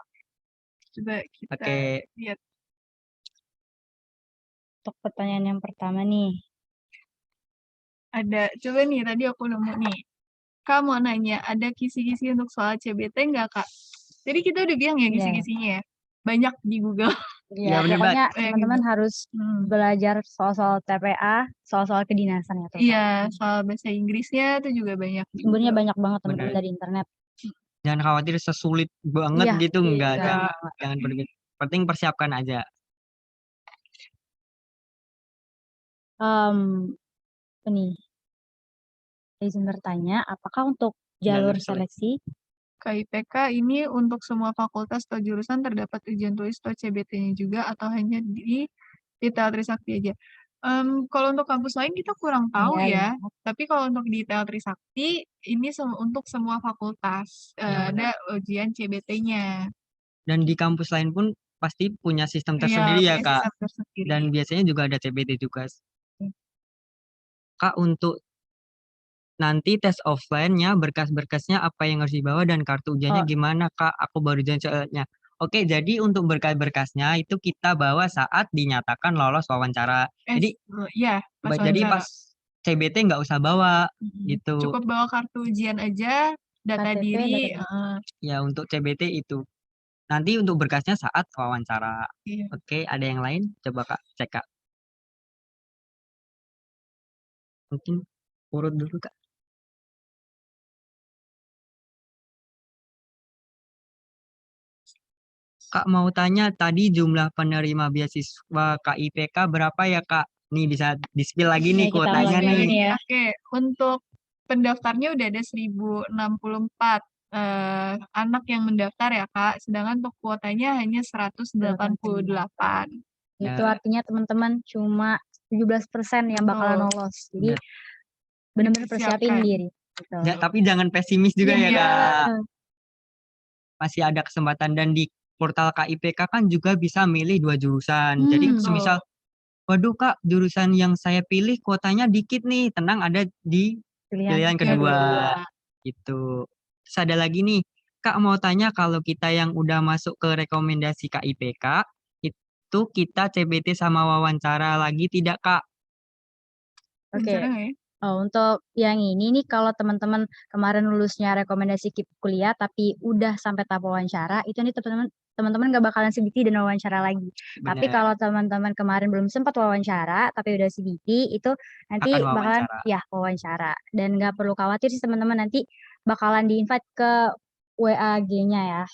Coba kita
Oke.
lihat.
Untuk pertanyaan yang pertama nih.
Ada, coba nih tadi aku nemu nih. Kak mau nanya, ada kisi-kisi untuk soal CBT nggak Kak? Jadi kita udah bilang ya
Iya.
kisi-kisinya ya. Banyak di Google.
Iya,
Ya,
bener
pokoknya
banget.
teman-teman harus belajar soal-soal TPA, soal-soal kedinasan ya.
Iya, soal bahasa Inggrisnya itu juga banyak di
Sumbernya
Google.
banyak banget teman-teman
Bener.
dari internet.
Jangan khawatir sesulit banget
Iya,
gitu, enggak.
enggak.
Jangan berpikir. Penting persiapkan aja.
Nih, izin bertanya, apakah untuk jalur seleksi
KIPK ini untuk semua fakultas atau jurusan terdapat ujian tulis atau CBT-nya juga atau hanya di ITL Trisakti aja? Kalau untuk kampus lain kita kurang tahu
Iya,
ya. Tapi kalau untuk di ITL Trisakti ini untuk semua fakultas
Iya,
ada ujian CBT-nya.
Dan di kampus lain pun pasti punya sistem
Iya,
tersendiri ya,
punya
Kak.
sistem tersendiri.
Dan biasanya juga ada CBT juga. Kak, untuk nanti tes offline-nya berkas-berkasnya apa yang harus dibawa dan kartu ujiannya gimana, Kak? Aku baru jangan soalnya. Oke, jadi untuk berkas-berkasnya itu kita bawa saat dinyatakan lolos wawancara. Jadi
Iya, pas
jadi
wawancara.
pas CBT nggak usah bawa gitu.
Cukup bawa kartu ujian aja, data
KTP,
diri.
Ya untuk CBT itu. Nanti untuk berkasnya saat wawancara.
Iya.
Oke, ada yang lain? Coba Kak, cek Kak. Mungkin urut dulu Kak. Kak mau tanya tadi jumlah penerima beasiswa KIPK berapa ya Kak? Nih bisa di-spill lagi nih
kita
kuotanya
ulangi
nih.
ini ya.
Oke, untuk pendaftarnya udah ada 1064 anak yang mendaftar ya Kak, sedangkan untuk kuotanya hanya 188.
Itu artinya teman-teman cuma 17% yang bakalan lolos. Jadi benar-benar persiapin diri. Gitu.
Ya, tapi jangan pesimis juga ya
Iya.
Kak. Masih ada kesempatan dan di portal KIPK kan juga bisa milih 2 jurusan. Jadi semisal waduh Kak, jurusan yang saya pilih kuotanya dikit nih, tenang ada di pilihan kedua. Gitu. Terus ada lagi nih, Kak mau tanya kalau kita yang udah masuk ke rekomendasi KIPK, itu kita CBT sama wawancara lagi tidak Kak?
Oke. Untuk yang ini nih kalau teman-teman kemarin lulusnya rekomendasi KIP kuliah tapi udah sampai tahap wawancara, itu nih teman-teman nggak bakalan CBT dan wawancara lagi. Tapi kalau teman-teman kemarin belum sempat wawancara tapi udah CBT, itu nanti bakalan wawancara. Dan nggak perlu khawatir sih teman-teman, nanti bakalan di-invite ke WA-G-nya ya.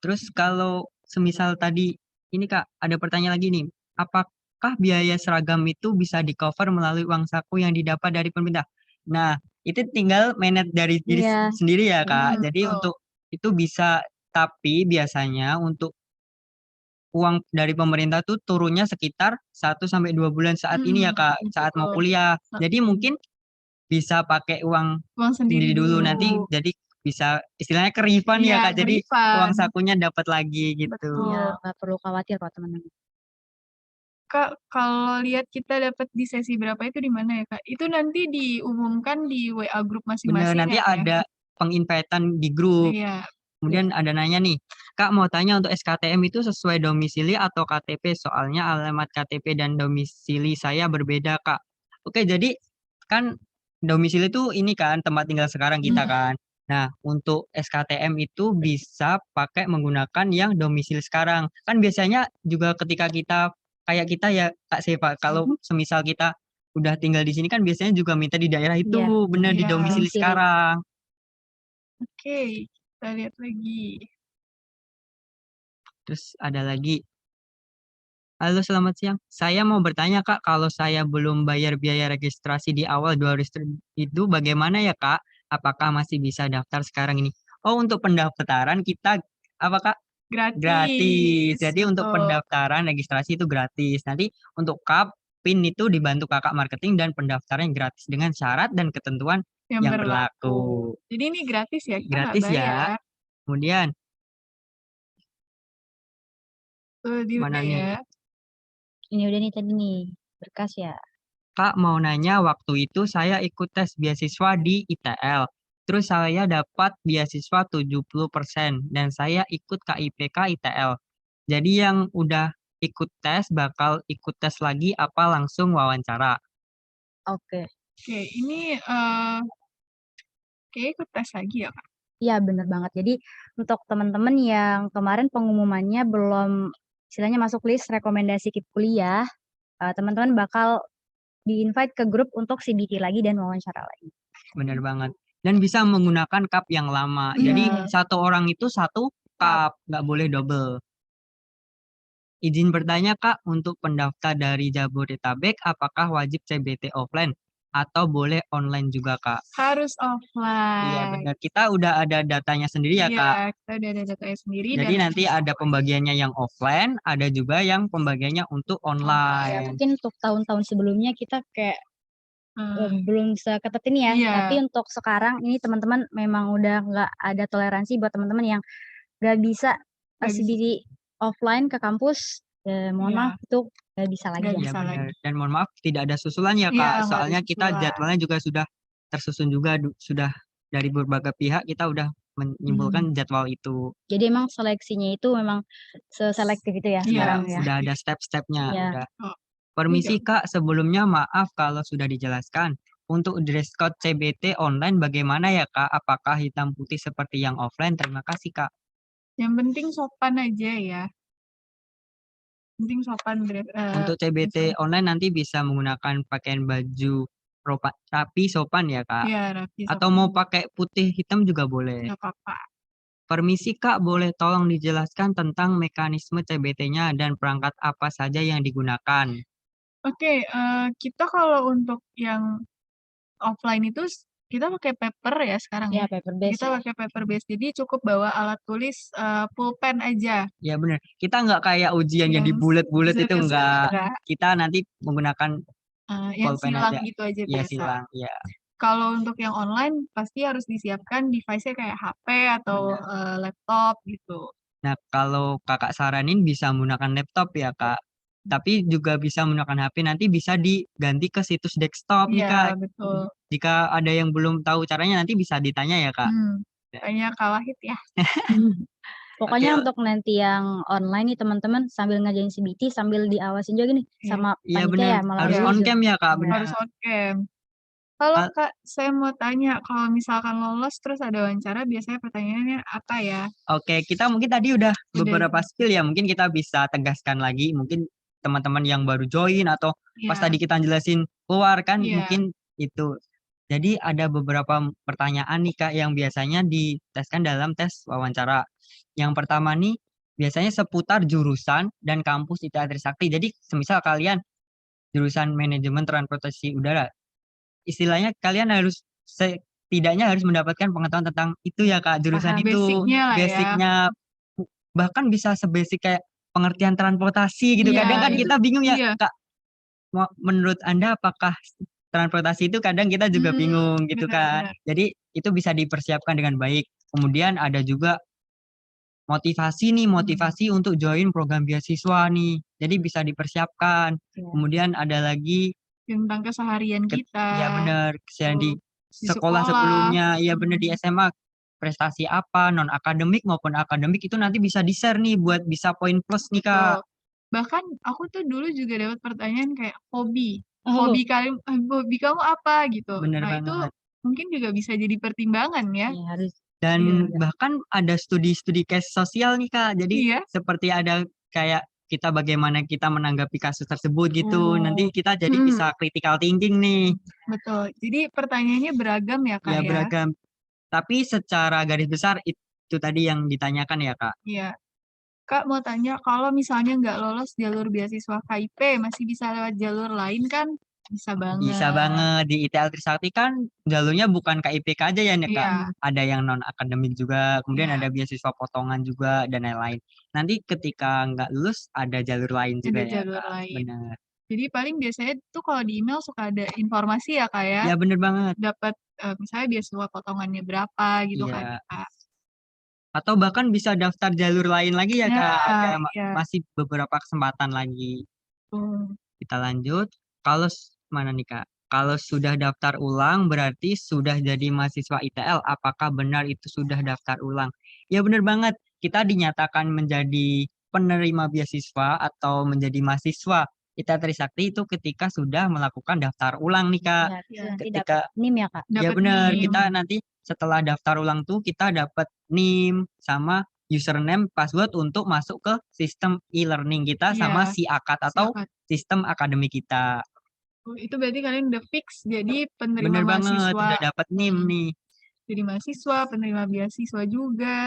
Terus kalau semisal tadi ini Kak, ada pertanyaan lagi nih. Apakah biaya seragam itu bisa di-cover melalui uang saku yang didapat dari pemerintah? Nah, itu tinggal manage dari diri sendiri ya Kak. Jadi untuk itu bisa, tapi biasanya untuk uang dari pemerintah tuh turunnya sekitar 1 sampai 2 bulan saat ini ya Kak, saat mau kuliah. Jadi mungkin bisa pakai uang sendiri dulu nanti jadi bisa istilahnya ke-refund ya Kak. Jadi uang sakunya dapat lagi gitu.
Iya, nggak perlu khawatir kok teman-teman.
Kak, kalau lihat kita dapat di sesi berapa itu di mana ya Kak? Itu nanti diumumkan di WA grup masing-masing.
Bener, nanti ada peng-invite-an di grup.
Iya.
Kemudian ada nanya nih, Kak mau tanya untuk SKTM itu sesuai domisili atau KTP? Soalnya alamat KTP dan domisili saya berbeda, Kak. Oke, jadi kan domisili itu ini kan tempat tinggal sekarang kita kan. Nah, untuk SKTM itu bisa pakai menggunakan yang domisili sekarang. Kan biasanya juga ketika kita kayak kita ya Kak Seva, kalau semisal kita udah tinggal di sini kan biasanya juga minta di daerah itu,
Iya,
bener di
Iya.
domisili
domisili.
sekarang.
Oke, kita lihat lagi.
Terus ada lagi, halo selamat siang. Saya mau bertanya Kak, kalau saya belum bayar biaya registrasi di awal 2000 itu bagaimana ya Kak? Apakah masih bisa daftar sekarang ini? Oh, untuk pendaftaran kita apa Kak? Gratis.
Gratis,
Jadi untuk
betul.
pendaftaran registrasi itu gratis. Nanti untuk KAP, PIN itu dibantu kakak marketing dan pendaftaran gratis dengan syarat dan ketentuan
Yang
yang
berlaku.
berlaku.
Jadi ini gratis ya, kita nggak
Gratis ya.
bayar.
Kemudian
Di
mana
udah
nih?
ya.
Ini udah nih tadi nih, berkas ya.
Kak mau nanya, waktu itu saya ikut tes beasiswa di ITL. Terus saya dapat beasiswa 70% dan saya ikut KIPK ITL. Jadi yang udah ikut tes bakal ikut tes lagi apa langsung wawancara?
Oke.
Oke, ini kayak ikut tes lagi ya, Kak?
Iya, bener banget. Jadi untuk teman-teman yang kemarin pengumumannya belum istilahnya masuk list rekomendasi KIP kuliah, teman-teman bakal di-invite ke grup untuk CBT lagi dan wawancara lagi.
Bener banget. Dan bisa menggunakan cup yang lama. Jadi
Iya.
satu orang itu satu cup, nggak boleh double. Izin bertanya Kak, untuk pendaftar dari Jabodetabek, apakah wajib CBT offline atau boleh online juga Kak?
Harus
Iya
offline.
benar. Kita udah ada datanya sendiri ya Kak.
Iya, kita udah ada datanya sendiri
Jadi
dan
nanti ada pembagiannya yang offline, ada juga yang pembagiannya untuk
Ya,
online.
mungkin untuk tahun-tahun sebelumnya kita kayak belum seketat ini ya.
Iya.
Tapi untuk sekarang ini teman-teman memang udah nggak ada toleransi buat teman-teman yang nggak bisa
Nggak bisa.
CBT offline ke kampus. Mohon
Iya.
maaf itu nggak bisa lagi
Nggak
ya.
Iya
bisa
benar.
lagi.
Dan mohon maaf tidak ada susulan ya
Iya,
Kak.
nggak ada
Soalnya kita
susulan.
jadwalnya juga sudah tersusun juga, sudah dari berbagai pihak kita udah menyimpulkan jadwal itu.
Jadi emang seleksinya itu memang seselektif itu ya
Iya,
sekarang ya.
Udah ada step-stepnya.
Iya.
Udah.
Oh,
Permisi
iya.
Kak, sebelumnya maaf kalau sudah dijelaskan. Untuk dress code CBT online bagaimana ya Kak? Apakah hitam putih seperti yang offline? Terima kasih Kak.
Yang penting sopan aja ya. Penting sopan
Untuk CBT online nanti bisa menggunakan pakaian baju rapi sopan ya Kak.
Iya, rapi
Atau
sopan.
mau pakai putih hitam juga boleh.
Nggak apa-apa.
Permisi Kak, boleh tolong dijelaskan tentang mekanisme CBT-nya dan perangkat apa saja yang digunakan?
Oke, kita kalau untuk yang offline itu kita pakai paper ya sekarang
Ya,
ya.
paper base
Kita
ya.
pakai paper base, jadi cukup bawa alat tulis pulpen aja.
Ya benar. Kita nggak kayak ujian yang di
Yang
bulet-bulet itu
serius
enggak.
enggak.
Kita nanti menggunakan
Yang
pulpen
silang
aja.
gitu aja
Iya
biasa.
silang, ya.
Kalau untuk yang online pasti harus disiapkan device-nya kayak HP atau laptop gitu.
Nah, kalau Kakak saranin bisa menggunakan laptop ya, Kak. Tapi juga bisa menggunakan HP, nanti bisa diganti ke situs desktop nih, Kak.
Iya, betul.
Jika ada yang belum tahu caranya nanti bisa ditanya ya, Kak.
Tanya Kak Wahid ya.
Pokoknya
Oke.
untuk nanti yang online nih teman-teman sambil ngajain CBT sambil diawasin juga nih
Iya.
sama
Iya
panitia
benar,
ya
harus
melalui
on
Zoom.
cam ya, Kak,
Iya.
benar.
Harus on cam. Halo Kak, saya mau tanya kalau misalkan lolos terus ada wawancara biasanya pertanyaannya apa ya?
Oke, kita mungkin tadi udah beberapa skill ya, mungkin kita bisa tegaskan lagi, mungkin teman-teman yang baru join atau pas
Iya.
tadi kita jelasin keluar kan
Iya.
mungkin itu. Jadi ada beberapa pertanyaan nih Kak yang biasanya diteskan dalam tes wawancara. Yang pertama nih biasanya seputar jurusan dan kampus ITH Trisakti. Jadi semisal kalian jurusan manajemen transportasi udara, istilahnya kalian harus setidaknya harus mendapatkan pengetahuan tentang itu ya Kak, jurusan
Paham.
itu.
Basicnya lah ya.
Basicnya bahkan bisa sebasic kayak pengertian transportasi gitu.
Iya,
Kadang kan
itu.
kita bingung ya,
Iya.
Kak. Menurut Anda apakah transportasi itu kadang kita juga bingung gitu kan.
Benar-benar.
Jadi itu bisa dipersiapkan dengan baik. Kemudian ada juga motivasi untuk join program beasiswa nih. Jadi bisa dipersiapkan.
Iya.
Kemudian ada lagi
Tentang keseharian kita.
ya benar, keseharian di
Di
sekolah
sekolah.
sebelumnya, iya benar di SMA. prestasi apa, non akademik maupun akademik itu nanti bisa di-share nih buat bisa poin plus nih Kak.
Betul. Bahkan aku tuh dulu juga dapat pertanyaan kayak hobi.
Oh,
Hobi kamu apa gitu.
Bener
Nah, itu
banget.
mungkin juga bisa jadi pertimbangan ya.
iya harus.
Dan
Iya.
bahkan ada studi-studi case sosial nih Kak. Jadi
Iya.
seperti ada kayak kita bagaimana kita menanggapi kasus tersebut gitu. Nanti
Oh.
kita jadi
Mm,
bisa critical thinking nih.
betul. Jadi pertanyaannya beragam ya Kak
Ya
ya.
beragam. Tapi secara garis besar itu tadi yang ditanyakan ya Kak.
Iya. Kak mau tanya, kalau misalnya nggak lolos jalur beasiswa KIP, masih bisa lewat jalur lain kan? Bisa
Bisa
banget.
banget di ITL Trisakti kan jalurnya bukan KIPK aja ya nih Kak.
Iya,
Ada yang non akademik juga, kemudian
iya.
ada beasiswa potongan juga dan lain-lain. Nanti ketika nggak lulus ada jalur lain juga
Ada
ya
jalur
Kak.
lain.
Benar.
Jadi paling biasanya tuh kalau di email suka ada informasi ya Kak ya.
Ya bener banget.
Dapat misalnya beasiswa potongannya berapa gitu kan
Iya.
Kak.
Atau bahkan bisa daftar jalur lain lagi ya Kak. Ada
Nah, iya.
masih beberapa kesempatan lagi.
Tuh.
Kita lanjut. Kalau mana nih Kak? Kalau sudah daftar ulang berarti sudah jadi mahasiswa ITL. Apakah benar itu sudah daftar ulang? Ya benar banget. Kita dinyatakan menjadi penerima beasiswa atau menjadi mahasiswa ITL Trisakti itu ketika sudah melakukan daftar ulang nih Kak.
Ya,
Iya.
nanti
Ketika
dapat NIM ya Kak.
ya
Dapat
benar,
NIM.
kita nanti setelah daftar ulang tuh kita dapat NIM sama username password untuk masuk ke sistem e-learning kita sama
Iya,
si akad atau
silakan.
sistem akademik kita.
Oh, itu berarti kalian udah fix jadi penerima
Bener banget,
mahasiswa.
udah dapat NIM nih.
Jadi mahasiswa, penerima beasiswa juga.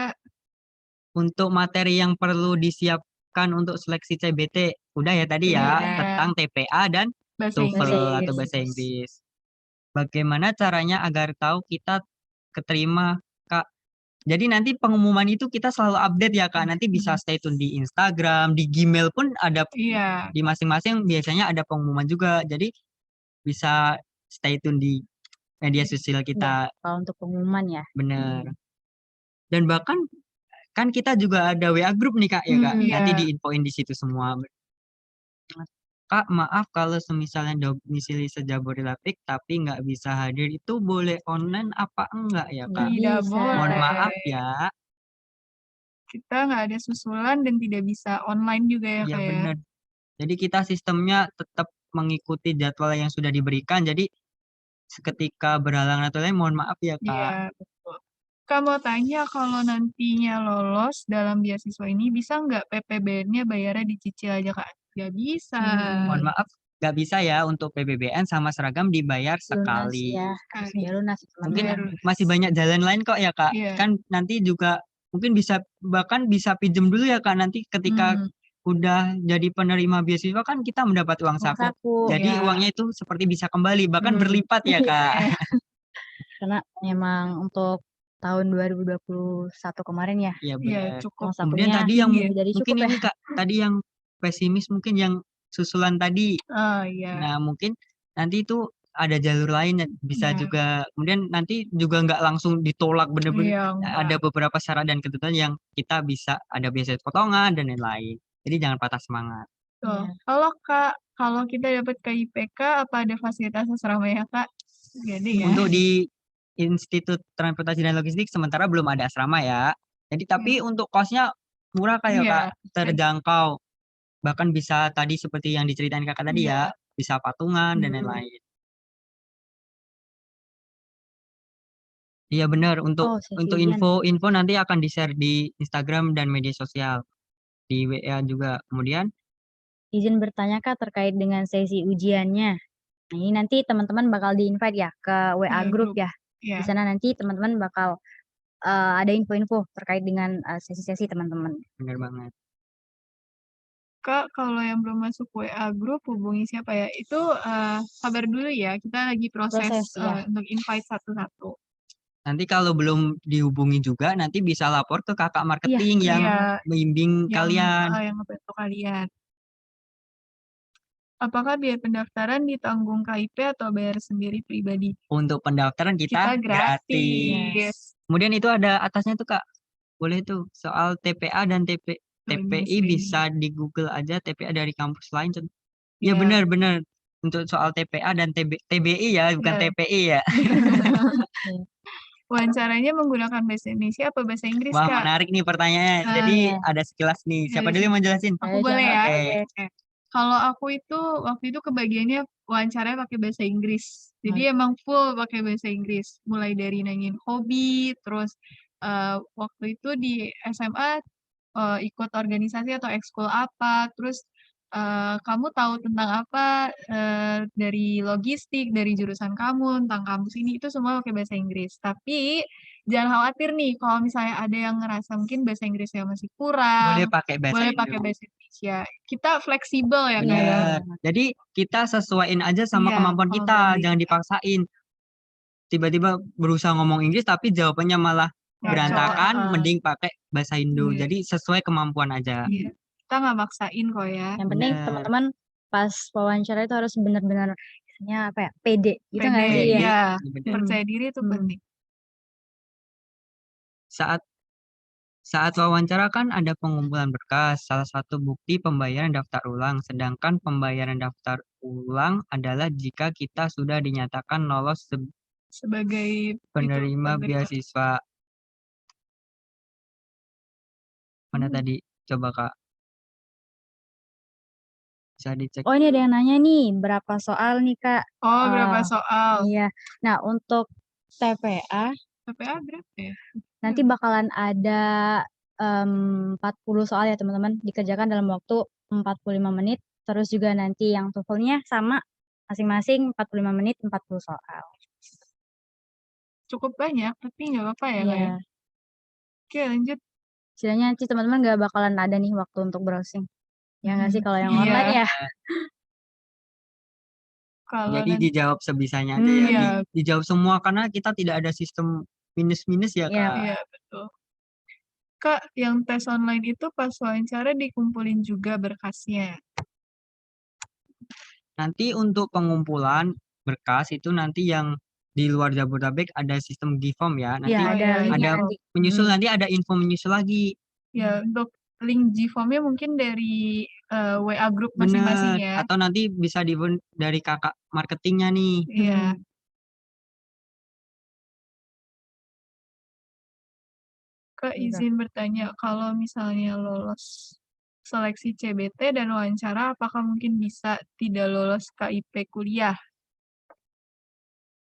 Untuk materi yang perlu disiapkan untuk seleksi CBT, udah ya tadi ya,
Udah.
tentang TPA dan
Bahasa
TOEFL
Inggris.
atau bahasa Inggris. Bagaimana caranya agar tahu kita keterima, Kak? Jadi nanti pengumuman itu kita selalu update ya, Kak. Nanti bisa stay tune di Instagram, di Gmail pun ada,
Iya,
di masing-masing biasanya ada pengumuman juga. Jadi bisa stay tune di media sosial
Ya,
kita,
kalau untuk pengumuman ya.
bener. Dan bahkan kan kita juga ada WA group nih Kak ya Kak.
Iya.
Nanti diinfoin di situ semua. Kak, maaf kalau semisalnya domisili sejabodetabek tapi nggak bisa hadir itu boleh online apa enggak ya
Nggak
Kak?
tidak
bisa.
Mohon
boleh.
maaf ya.
Kita nggak ada susulan dan tidak bisa online juga ya
Iya
Kak ya.
bener. Jadi kita sistemnya tetap mengikuti jadwal yang sudah diberikan. Jadi seketika berhalangan atau lain mohon maaf ya Kak.
Iya, betul. Kak mau tanya kalau nantinya lolos dalam beasiswa ini bisa nggak PPBN-nya bayarnya dicicil aja Kak? Nggak bisa.
Mohon maaf nggak bisa ya untuk PBBN sama seragam dibayar
Lunas
sekali.
ya. Harus bayar lunas
Mungkin
teman-teman.
masih banyak jalan lain kok ya Kak.
Iya.
Kan nanti juga mungkin bisa bahkan bisa pinjem dulu ya Kak. Nanti ketika udah jadi penerima beasiswa kan kita mendapat uang
Uang
saku.
saku.
Jadi
Iya.
uangnya itu seperti bisa kembali bahkan berlipat ya Kak.
Karena memang untuk tahun 2021 kemarin ya.
Iya
Iya,
benar.
cukup.
Uang
Kemudian
sakunya
tadi yang
tinggi ya.
jadi
mungkin
cukup ya.
ini Kak, tadi yang pesimis mungkin yang susulan tadi.
Oh iya.
Nah, mungkin nanti itu ada jalur lain yang bisa
Iya.
juga. Kemudian nanti juga nggak langsung ditolak bener-bener.
Iya, enggak.
Ada beberapa syarat dan ketentuan yang kita bisa ada beasiswa potongan dan lain-lain. Jadi jangan patah semangat.
Tuh.
Iya.
Halo Kak, kalau kita dapat KIPK apa ada fasilitas asrama ya Kak? Gak ada ya.
Untuk di Institut Transportasi dan Logistik sementara belum ada asrama ya. Jadi tapi untuk kosnya murah kayak
Iya.
Kak, terjangkau. Bahkan bisa tadi seperti yang diceritain Kakak tadi
Iya.
ya, bisa patungan dan lain-lain. Iya benar,
Oh, sesi
untuk
ujian.
info nanti akan di-share di Instagram dan media sosial, di WA juga. Kemudian
Izin bertanya Kak terkait dengan sesi ujiannya. Nah, ini nanti teman-teman bakal di-invite ya ke WA
Iya,
group
grup.
ya.
Iya.
Di sana nanti teman-teman bakal ada info-info terkait dengan sesi-sesi teman-teman.
benar banget.
Kak, kalau yang belum masuk WA group hubungi siapa ya? Itu kabar dulu ya, kita lagi proses
ya.
untuk invite satu-satu.
Nanti kalau belum dihubungi juga nanti bisa lapor ke kakak marketing yang
Iya,
membimbing kalian.
yang ngebantu kalian. Apakah biaya pendaftaran ditanggung KIP atau bayar sendiri pribadi?
Untuk pendaftaran kita gratis.
gratis.
Kemudian itu ada atasnya tuh Kak, boleh tuh soal TPA dan TPI bisa di Google aja TPA dari kampus lain. Ya
Iya.
benar-benar untuk soal TPA dan TBI ya, bukan
Iya.
TPI ya.
wawancaranya menggunakan bahasa Indonesia apa bahasa Inggris,
Wah,
Kak?
menarik nih pertanyaannya. Jadi
Iya.
ada sekilas nih. Siapa
Iya,
dulu yang mau jelasin?
Aku
Ayo,
boleh
jangan.
ya?
Oke.
Oke. Kalau aku itu waktu itu kebagiannya wawancaranya pakai bahasa Inggris. Jadi emang full pakai bahasa Inggris. Mulai dari nanyain hobi, terus waktu itu di SMA ikut organisasi atau ekskul apa, terus kamu tahu tentang apa dari logistik, dari jurusan kamu, tentang kampus ini, itu semua pakai bahasa Inggris. Tapi jangan khawatir nih kalau misalnya ada yang ngerasa mungkin bahasa Inggrisnya masih
Boleh
kurang,
pakai bahasa
boleh
Indo.
pakai bahasa Indonesia. Kita fleksibel ya, Kak ya.
Bener. Jadi kita sesuaiin aja sama
Iya,
kemampuan kita,
kemampuan
jangan
kita.
dipaksain. Tiba-tiba berusaha ngomong Inggris tapi jawabannya malah
Ngaco,
berantakan,
heeh.
mending pakai bahasa Indo.
Iya.
Jadi sesuai kemampuan aja.
Iya. Kita nggak maksain kok ya.
Yang penting
Bener.
teman-teman pas wawancara itu harus benar-benar misalnya apa ya, pede gitu nggak
Pede,
sih ya?
iya.
Bener.
Percaya diri itu
Hmm.
penting.
Saat wawancara kan ada pengumpulan berkas, salah satu bukti pembayaran daftar ulang. Sedangkan pembayaran daftar ulang adalah jika kita sudah dinyatakan lolos
Sebagai
penerima
penerima.
beasiswa. Mana tadi? Coba Kak. Bisa dicek.
Oh, ini ada yang nanya nih, berapa soal nih Kak?
Oh, berapa soal?
Iya. Nah, untuk TPA
TPA berapa ya?
nanti bakalan ada 40 soal ya teman-teman, dikerjakan dalam waktu 45 menit. Terus juga nanti yang TOEFL-nya sama, masing-masing 45 menit 40 soal.
Cukup banyak, tapi nggak apa-apa ya, Kak ya.
Iya.
Oke, lanjut.
Istilahnya nanti teman-teman nggak bakalan ada nih waktu untuk browsing. Ya nggak sih kalau yang
Iya.
online ya?
Kalau
Jadi
nanti
dijawab sebisanya aja ya.
Iya.
Dijawab semua karena kita tidak ada sistem minus-minus ya
Iya.
Kak.
Iya, betul. Kak, yang tes online itu pas wawancara dikumpulin juga berkasnya.
Nanti untuk pengumpulan berkas itu nanti yang di luar Jabodetabek ada sistem Gform ya. Nanti
Iya, ada linknya
ada
nanti.
menyusul, nanti ada info menyusul lagi.
Ya, untuk link Gform-nya mungkin dari WA grup masing-masing
Bener.
ya.
Atau nanti bisa dari kakak marketingnya nih.
Iya. Kak,
Iya.
izin bertanya, kalau misalnya lolos seleksi CBT dan wawancara, apakah mungkin bisa tidak lolos KIP kuliah?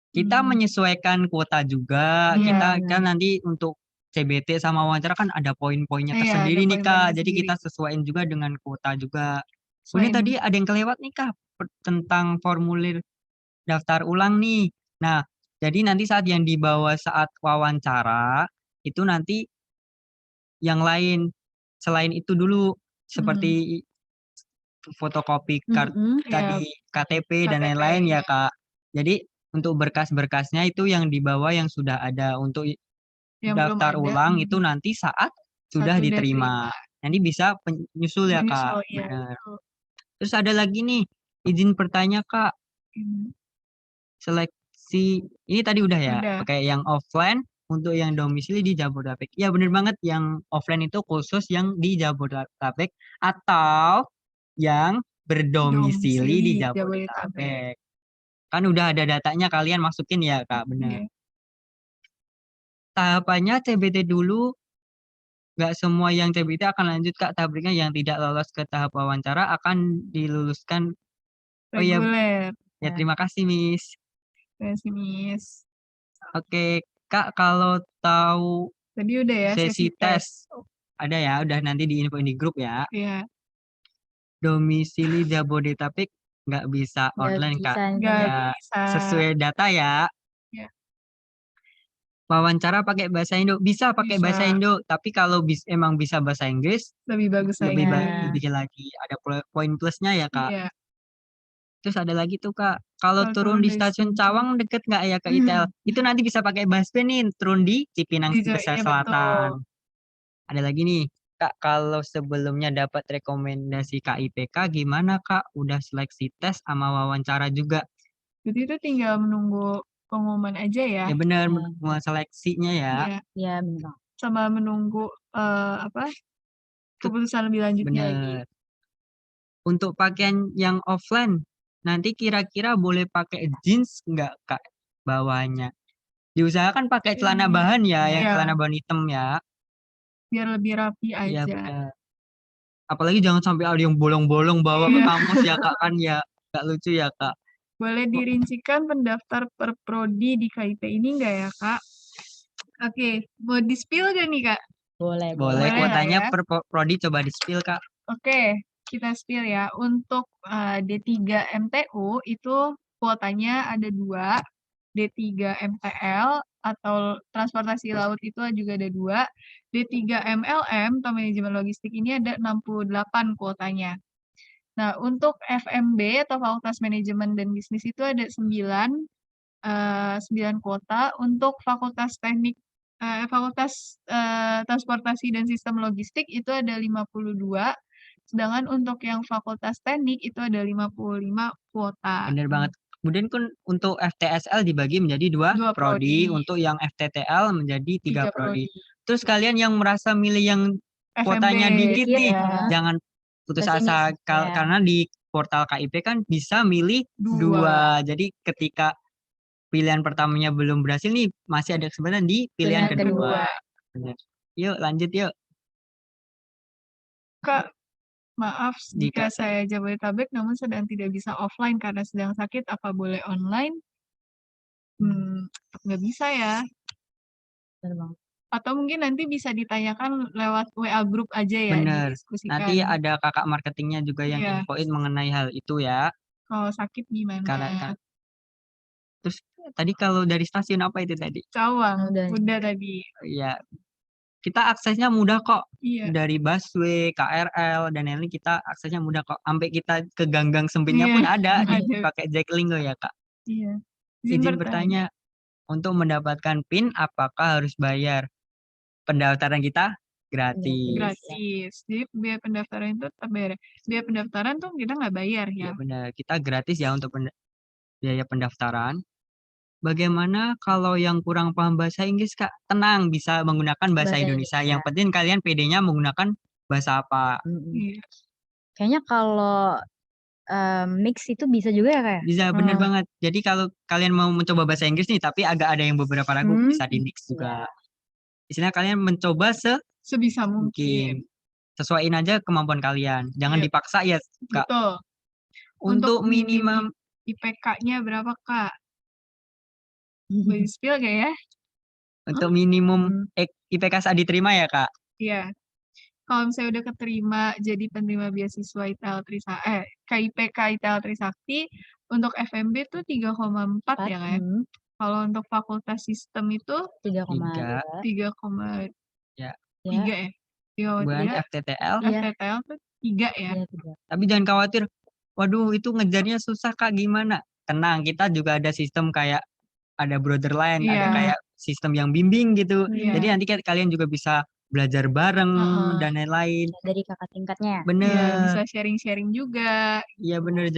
Kita menyesuaikan kuota juga.
Iya,
Kita
benar.
kan nanti untuk CBT sama wawancara kan ada poin-poinnya
Iya,
tersendiri
ada
nih Kak.
poin-poinnya
Jadi
sendiri.
kita sesuaiin juga dengan kuota juga. Kemudian
Selain
tadi ada yang kelewat nih Kak tentang formulir daftar ulang nih. Nah, jadi nanti saat yang dibawa saat wawancara itu nanti yang lain selain itu dulu seperti fotokopi tadi KTP dan
KTP,
lain-lain ya
iya.
Kak. Jadi untuk berkas-berkasnya itu yang dibawa yang sudah ada. Untuk
Yang belum
daftar
ada,
ulang itu nanti saat sudah
saat udah
diterima. Nanti bisa penyusul ya Kak.
Menyusul, iya,
Benar.
betul.
Terus ada lagi nih, izin bertanya Kak, seleksi ini tadi udah ya,
Udah.
pakai yang offline untuk yang domisili di Jabodetabek. Ya bener banget, yang offline itu khusus yang di Jabodetabek atau yang berdomisili di Jabodetabek. Kan udah ada datanya, kalian masukin ya Kak, bener.
Iya.
Tahapannya CBT dulu, nggak semua yang CBT akan lanjut Kak. Tahapnya yang tidak lolos ke tahap wawancara akan diluluskan. Oh iya,
Reguler.
ya terima kasih Miss.
Terima kasih, Miss.
Oke, Kak, kalau tahu
Tadi udah ya
sesi tes ada ya, udah nanti di infoin di grup ya.
Iya.
Domisili Jabodetabek nggak bisa
Nggak
online
bisa,
Kak.
Nggak
Ya,
bisa.
sesuai data ya.
Iya.
Wawancara pakai bahasa Indo bisa pakai bahasa
Bisa.
Indo, tapi kalau emang bisa bahasa Inggris
Lebih bagus
lebih
lagi.
lebih lagi. Ada poin plusnya ya Kak.
Iya.
Terus ada lagi tuh Kak, kalau
Kalau
turun di
dari
stasiun Cawang deket nggak ya ke ITL? Itu nanti bisa pakai busway nih, turun di Cipinang
Iya, betul.
Selatan. Ada lagi nih, Kak, kalau sebelumnya dapat rekomendasi KIPK gimana Kak? Udah seleksi tes sama wawancara juga.
Jadi itu tinggal menunggu pengumuman aja ya.
Ya bener, seleksinya ya.
Iya.
Iya, benar.
Sama menunggu keputusan lebih lanjutnya lagi.
Bener. Untuk pakaian yang offline, nanti kira-kira boleh pakai jeans nggak Kak bawahnya? Diusahakan pakai celana bahan ya, yang
Iya.
celana bahan hitam ya.
Biar lebih rapi
Iya
aja.
benar. Apalagi jangan sampai ada yang bolong-bolong bawa ke
Iya.
kampus ya Kak, kan ya nggak lucu ya Kak.
Boleh dirincikan pendaftar per prodi di KIP ini nggak ya, Kak? Oke, mau di-spill gak nih, Kak?
Boleh,
Boleh,
Boleh lah
kuotanya
ya.
per prodi coba di-spill Kak.
Oke, kita spill ya. Untuk D3 MTU itu kuotanya ada 2, D3 MTL atau transportasi laut itu juga ada 2, D3 MLM atau manajemen logistik ini ada 68 kuotanya. Nah, untuk FMB atau Fakultas Manajemen dan Bisnis itu ada 9 kuota. Untuk Fakultas Teknik Fakultas Transportasi dan Sistem Logistik itu ada 52. Sedangkan untuk yang Fakultas Teknik itu ada 55 kuota.
Bener banget. Kemudian kan untuk FTSL dibagi menjadi 2
2
prodi,
prodi.
untuk yang FTTL menjadi 3
3
prodi.
prodi.
Terus kalian yang merasa milih yang kuotanya
FMB
dikit nih,
ya.
jangan putus
Pesimis
asa
ya.
karena di portal KIP kan bisa milih 2. Jadi ketika pilihan pertamanya belum berhasil nih, masih ada kesempatan di pilihan
Pilihan
kedua.
kedua.
Bener. Yuk lanjut yuk.
Kak, maaf jika
Jika
saya Jabodetabek namun sedang tidak bisa offline karena sedang sakit, apa boleh online? Nggak bisa ya.
Bener banget.
Atau mungkin nanti bisa ditanyakan lewat WA group aja ya,
bener.
didiskusikan.
Nanti ada kakak marketingnya juga yang
Iya.
infoin mengenai hal itu ya.
Kalau sakit
Karena
gimana?
terus tadi kalau dari stasiun apa itu tadi?
Cawang,
Udah.
udah tadi.
Ya, kita aksesnya mudah kok.
Iya.
Dari busway, KRL, dan lain-lain kita aksesnya mudah kok. Sampai kita ke gang-gang sempitnya
Iya,
pun ada
ada.
pakai Jaklinggo ya Kak.
Iya.
Izin bertanya, untuk mendapatkan PIN apakah harus bayar? Pendaftaran kita gratis.
Gratis. Jadi biaya pendaftaran itu tetap bayar. Biaya pendaftaran tuh kita nggak bayar
Ya
ya.
benar, kita gratis ya untuk biaya pendaftaran. Bagaimana kalau yang kurang paham bahasa Inggris, Kak? Tenang, bisa menggunakan bahasa
Bahasa
Indonesia.
Indonesia.
Yang penting kalian PD-nya menggunakan bahasa apa?
Iya.
Kayaknya kalau mix itu bisa juga ya, Kak ya?
Bisa, bener banget. Jadi kalau kalian mau mencoba bahasa Inggris nih, tapi agak ada yang beberapa ragu, bisa di mix juga. Istilahnya kalian mencoba
Sebisa mungkin.
mungkin. Sesuaiin aja kemampuan kalian. Jangan
Iya.
dipaksa ya, Kak.
Betul.
Untuk minimum
IPK-nya berapa, Kak? Boleh spill gak ya?
untuk minimum IPK saat diterima ya, Kak?
Iya. Kalau misalnya udah keterima jadi penerima beasiswa KIPK ITL Trisakti, untuk FMB tuh 3,4 ya, Kak ya? Kalau untuk Fakultas Sistem itu
3,2.
3,3
Ya.
ya?
Buat
3,3.
FTTL.
FTTL tuh 3 ya?
Tapi jangan khawatir, waduh itu ngejarnya susah Kak, gimana? Tenang, kita juga ada sistem kayak ada Brotherline, ada
Iya.
kayak sistem yang bimbing gitu.
Iya.
Jadi nanti kalian juga bisa belajar bareng dan lain-lain.
Dari kakak tingkatnya.
Iya,
Bener.
bisa sharing-sharing juga.
Iya bener.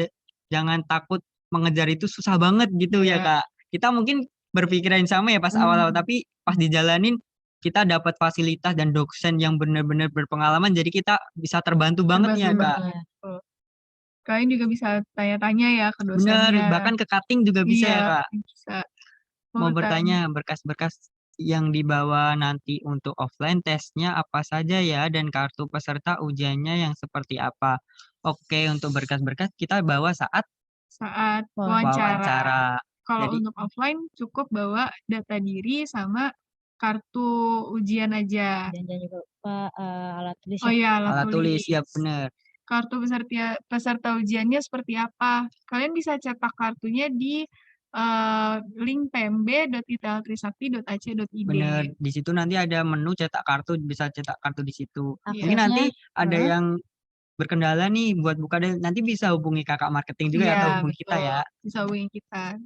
Jangan takut mengejar itu susah banget gitu ya
Iya.
Kak. Kita mungkin berpikiran sama ya pas awal-awal, tapi pas dijalanin kita dapat fasilitas dan dosen yang benar-benar berpengalaman, jadi kita bisa terbantu banget ya Kak.
Betul. Kalian juga bisa tanya-tanya ya ke dosennya.
Bener, bahkan ke cutting juga bisa ya
Iya,
Kak.
bisa.
Mau bertanya, berkas-berkas yang dibawa nanti untuk offline tesnya apa saja ya, dan kartu peserta ujiannya yang seperti apa? Oke, untuk berkas-berkas kita bawa saat wawancara.
Kalau
Jadi
untuk offline cukup bawa data diri sama kartu ujian aja.
Dan jangan juga lupa alat tulis.
Oh iya,
alat tulis, ya bener.
Kartu peserta ujiannya seperti apa? Kalian bisa cetak kartunya di link pmb.iteltrisakti.ac.id.
Bener, di situ nanti ada menu cetak kartu, bisa cetak kartu di situ. Mungkin
Aksesnya,
nanti ada yang berkendala nih buat buka, nanti bisa hubungi kakak marketing juga
Iya,
atau hubungi kita ya.
Bisa hubungi kita.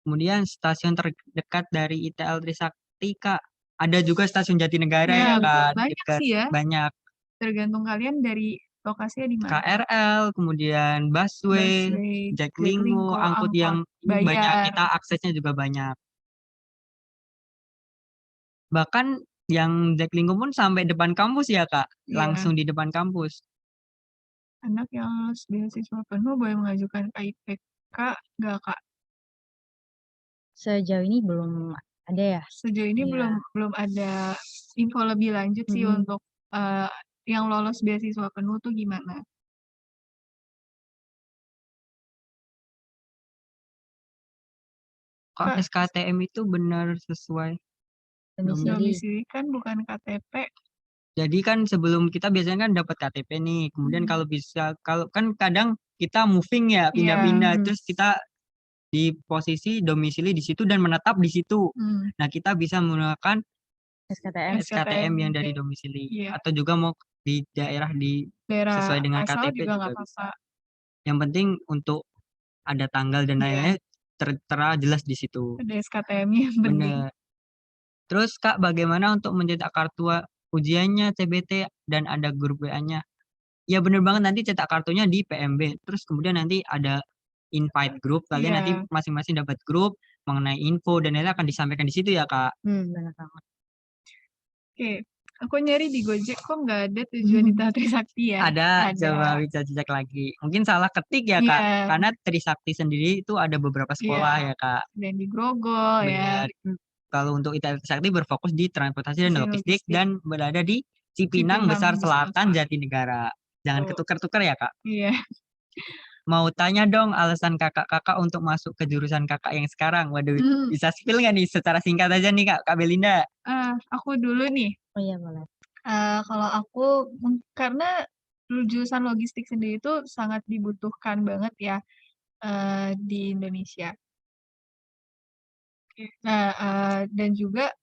Kemudian stasiun terdekat dari ITL Trisakti Kak, ada juga stasiun Jatinegara ya Kak.
Banyak
Dekat,
sih ya.
banyak.
Tergantung kalian dari lokasinya di mana.
KRL, kemudian busway, Jaklinggo, angkut yang banyak, kita aksesnya juga banyak. Bahkan yang Jaklinggo pun sampai depan kampus ya Kak, langsung di depan kampus.
Anak yang lulus beasiswa penuh boleh mengajukan KIPK nggak Kak?
sejauh ini belum Ada ya?
Sejauh ini
Iya.
belum ada info lebih lanjut sih untuk, yang lolos beasiswa penuh tuh gimana.
Kok
Kak,
SKTM itu benar sesuai
Domisili.
domisili kan bukan KTP.
Jadi kan sebelum kita biasanya kan dapat KTP nih, kemudian kalau bisa kalau kan kadang kita moving ya,
Iya.
pindah-pindah, terus kita di posisi domisili di situ dan menetap di situ. Nah, kita bisa menggunakan
SKTM.
SKTM yang dari
Iya.
domisili
Iya.
atau juga mau di daerah
Daerah
sesuai dengan
asal
KTP
juga nggak
juga bisa.
apa-apa.
Yang penting untuk ada tanggal dan
Iya.
lain-lain tertera jelas di situ.
Ada SKTM-nya yang penting.
Bener. Terus Kak, bagaimana untuk mencetak kartu ujiannya CBT dan ada grup WA-nya? Ya bener banget, nanti cetak kartunya di PMB. Terus kemudian nanti ada invite group, kalian nanti
Iya.
masing-masing dapat grup mengenai info dan lain-lain akan disampaikan di situ ya Kak.
Benar banget.
Oke, aku nyari di Gojek kok nggak ada tujuan di Trisakti ya.
Ada, coba bisa cek lagi. Mungkin salah ketik ya Kak,
Iya.
karena Trisakti sendiri itu ada beberapa sekolah
Iya.
ya Kak.
Dan di Grogol ya.
Bener. Kalau untuk ITB Trisakti berfokus di transportasi dan logistik dan berada di Cipinang Besar Selatan, Jatinegara. Jangan
Tuh.
ketukar-tukar ya Kak.
Iya.
Mau tanya dong alasan kakak-kakak untuk masuk ke jurusan kakak yang sekarang. Waduh, bisa spill nggak nih secara singkat aja nih Kak Belinda?
Aku dulu nih.
Oh iya boleh.
Kalau aku karena jurusan logistik sendiri itu sangat dibutuhkan banget ya di Indonesia. Nah, dan juga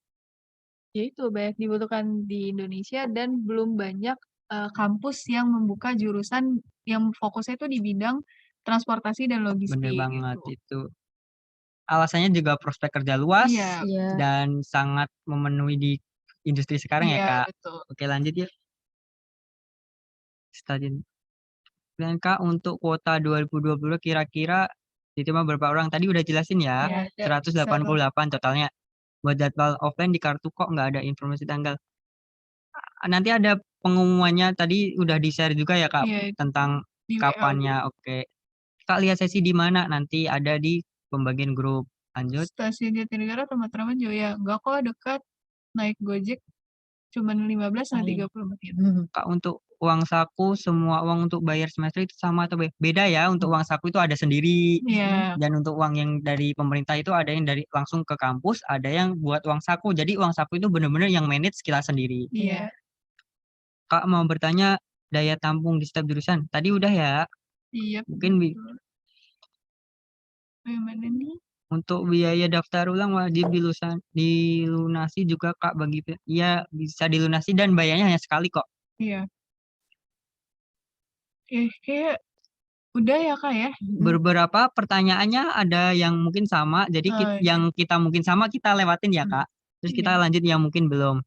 ya itu banyak dibutuhkan di Indonesia dan belum banyak kampus yang membuka jurusan yang fokusnya itu di bidang transportasi dan logistik.
Bener banget
gitu.
itu. Alasannya juga prospek kerja luas
Iya.
dan sangat memenuhi di industri sekarang ya
Iya,
Kak.
betul.
Oke lanjut yuk. Stadion. Dan Kak untuk kuota 2020 kira-kira diterima berapa orang? Tadi udah jelasin ya,
Iya,
188 totalnya. Buat jadwal offline di kartu kok nggak ada informasi tanggal. Nanti ada pengumumannya tadi udah di-share juga ya Kak
Iya,
tentang
di WA.
kapannya. Oke. Kak lihat sesi di mana? Nanti ada di pembagian grup. Lanjut.
Stasiun Jatinegara atau Matraman Jaya? Enggak kok, dekat. Naik Gojek cuman 15 sampai 30 menit.
Kak untuk uang saku semua uang untuk bayar semester itu sama atau beda ya? Untuk uang saku itu ada sendiri.
Iya.
Dan untuk uang yang dari pemerintah itu ada yang dari langsung ke kampus, ada yang buat uang saku. Jadi uang saku itu benar-benar yang manage kita sendiri.
Iya.
Kak mau bertanya daya tampung di setiap jurusan. Tadi udah ya.
Iya.
Mungkin
Gimana nih?
untuk biaya daftar ulang wajib dilunasi juga Kak bagi ya bisa dilunasi dan bayarnya hanya sekali kok.
Iya. Kayak udah ya Kak ya.
Beberapa pertanyaannya ada yang mungkin sama, jadi yang kita mungkin sama kita lewatin ya Kak. Terus kita lanjut yang mungkin belum.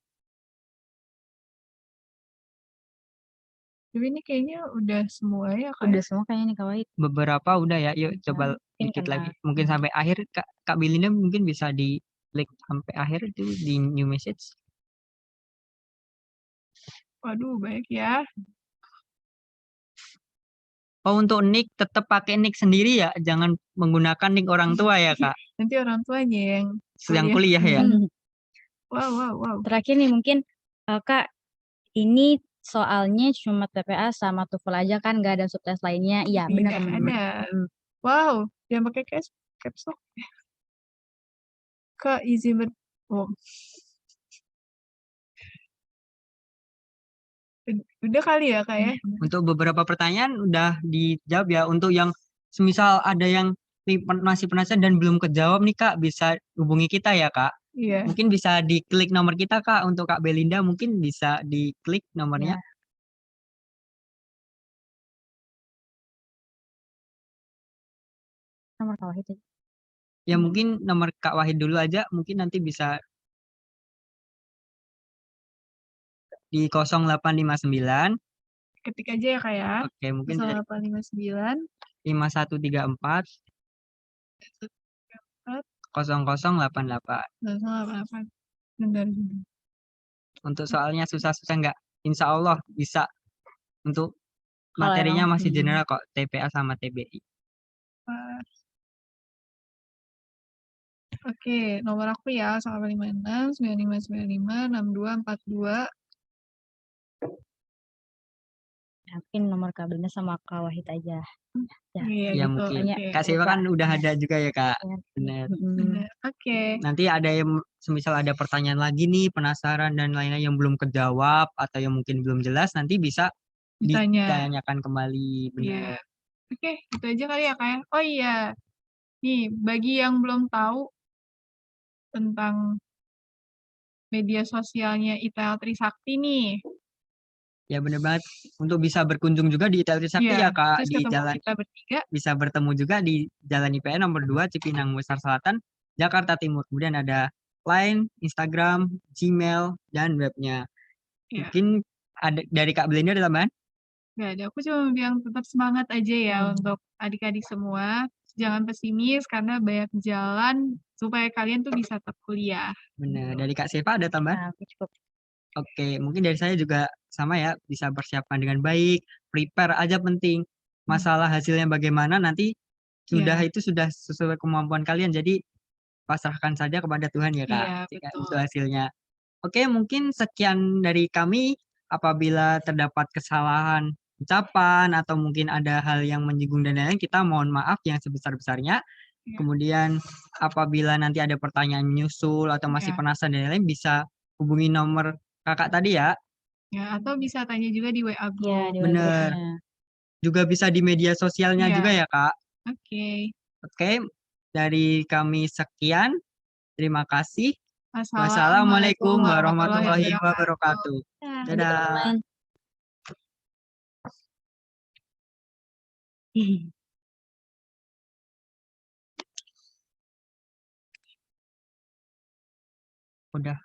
Tapi ini kayaknya udah semua ya Kak.
Udah semua kayaknya nih Kak Wahid.
Beberapa udah ya. Yuk coba dikit lagi. Mungkin sampai akhir Kak Belinda mungkin bisa di klik sampai akhir itu di new message.
Waduh, baik ya.
Oh untuk nick tetap pakai nick sendiri ya, jangan menggunakan nick orang tua ya Kak.
Nanti orang tuanya yang
kuliah ya.
Wow.
Terakhir nih mungkin Kak, ini soalnya cuma TPA sama TOEFL aja kan nggak ada subtes lainnya. Iya benar teman-teman.
Ada. Wow, yang pakai caps lock. Kak izin Udah kali ya Kak ya.
Untuk beberapa pertanyaan udah dijawab ya. Untuk yang semisal ada yang masih penasaran dan belum kejawab nih Kak, bisa hubungi kita ya Kak.
Iya.
Mungkin bisa diklik nomor kita Kak. Untuk Kak Belinda mungkin bisa diklik nomornya.
Nomor Kak Wahid.
Ya mungkin nomor Kak Wahid dulu aja, mungkin nanti bisa di 0859.
Ketik aja ya Kak ya.
Oke, mungkin
0859
5134 0088.
0088. Benar.
Untuk soalnya susah-susah nggak? Insya Allah bisa. Untuk materinya masih general kok, TPA sama TBI.
Oke, nomor aku ya 0856 9595 6242.
Mungkin nomor Kak Belinda sama Kak Wahid aja. Ya,
Iya
Ya
gitu.
mungkin
Oke.
Kak Siva
lupa.
kan udah
Iya.
ada juga ya Kak.
Iya.
Bener.
Bener. Oke.
Nanti ada yang semisal ada pertanyaan lagi nih, penasaran dan lain-lain yang belum kejawab atau yang mungkin belum jelas, nanti bisa
Ditanya.
ditanyakan kembali.
Iya.
Bener.
Oke, itu aja kali ya, Kak, ya. Oh iya, nih bagi yang belum tahu tentang media sosialnya ITL Trisakti nih.
Ya bener banget. Untuk bisa berkunjung juga di ITL Trisakti
Iya,
ya Kak,
terus
di
ketemu
jalan
kita bertiga.
bisa bertemu juga di Jalan IPN nomor 2 Cipinang Besar Selatan, Jakarta Timur. Kemudian ada Line, Instagram, Gmail, dan webnya.
Ya,
Mungkin ada dari Kak Belinda ada tambahan?
nggak ada. Aku cuma bilang tetap semangat aja ya untuk adik-adik semua. Jangan pesimis karena banyak jalan supaya kalian tuh bisa tetap kuliah.
Bener. Dari Kak Siva ada tambahan?
Nah, aku cukup.
Oke, mungkin dari saya juga sama ya, bisa persiapkan dengan baik, prepare aja penting. Masalah hasilnya bagaimana nanti sudah
Iya,
itu sudah sesuai kemampuan kalian, jadi pasrahkan saja kepada Tuhan ya Kak,
iya
jika
betul.
untuk hasilnya. Oke, mungkin sekian dari kami. Apabila terdapat kesalahan ucapan atau mungkin ada hal yang menyinggung dan lain-lain, kita mohon maaf yang sebesar-besarnya.
Iya,
Kemudian apabila nanti ada pertanyaan nyusul atau masih
iya.
penasaran dan lain-lain, bisa hubungi nomor kakak tadi ya.
Ya, atau bisa tanya juga di WA
Ya,
group.
di
Bener.
grupnya.
Juga bisa di media sosialnya
Iya,
juga ya Kak.
oke.
Oke, dari kami sekian. Terima kasih.
Assalamualaikum
Wassalamualaikum
warahmatullahi
warahmatullahi
wabarakatuh.
wabarakatuh.
Ya,
Dadah.
teman-teman.
Udah.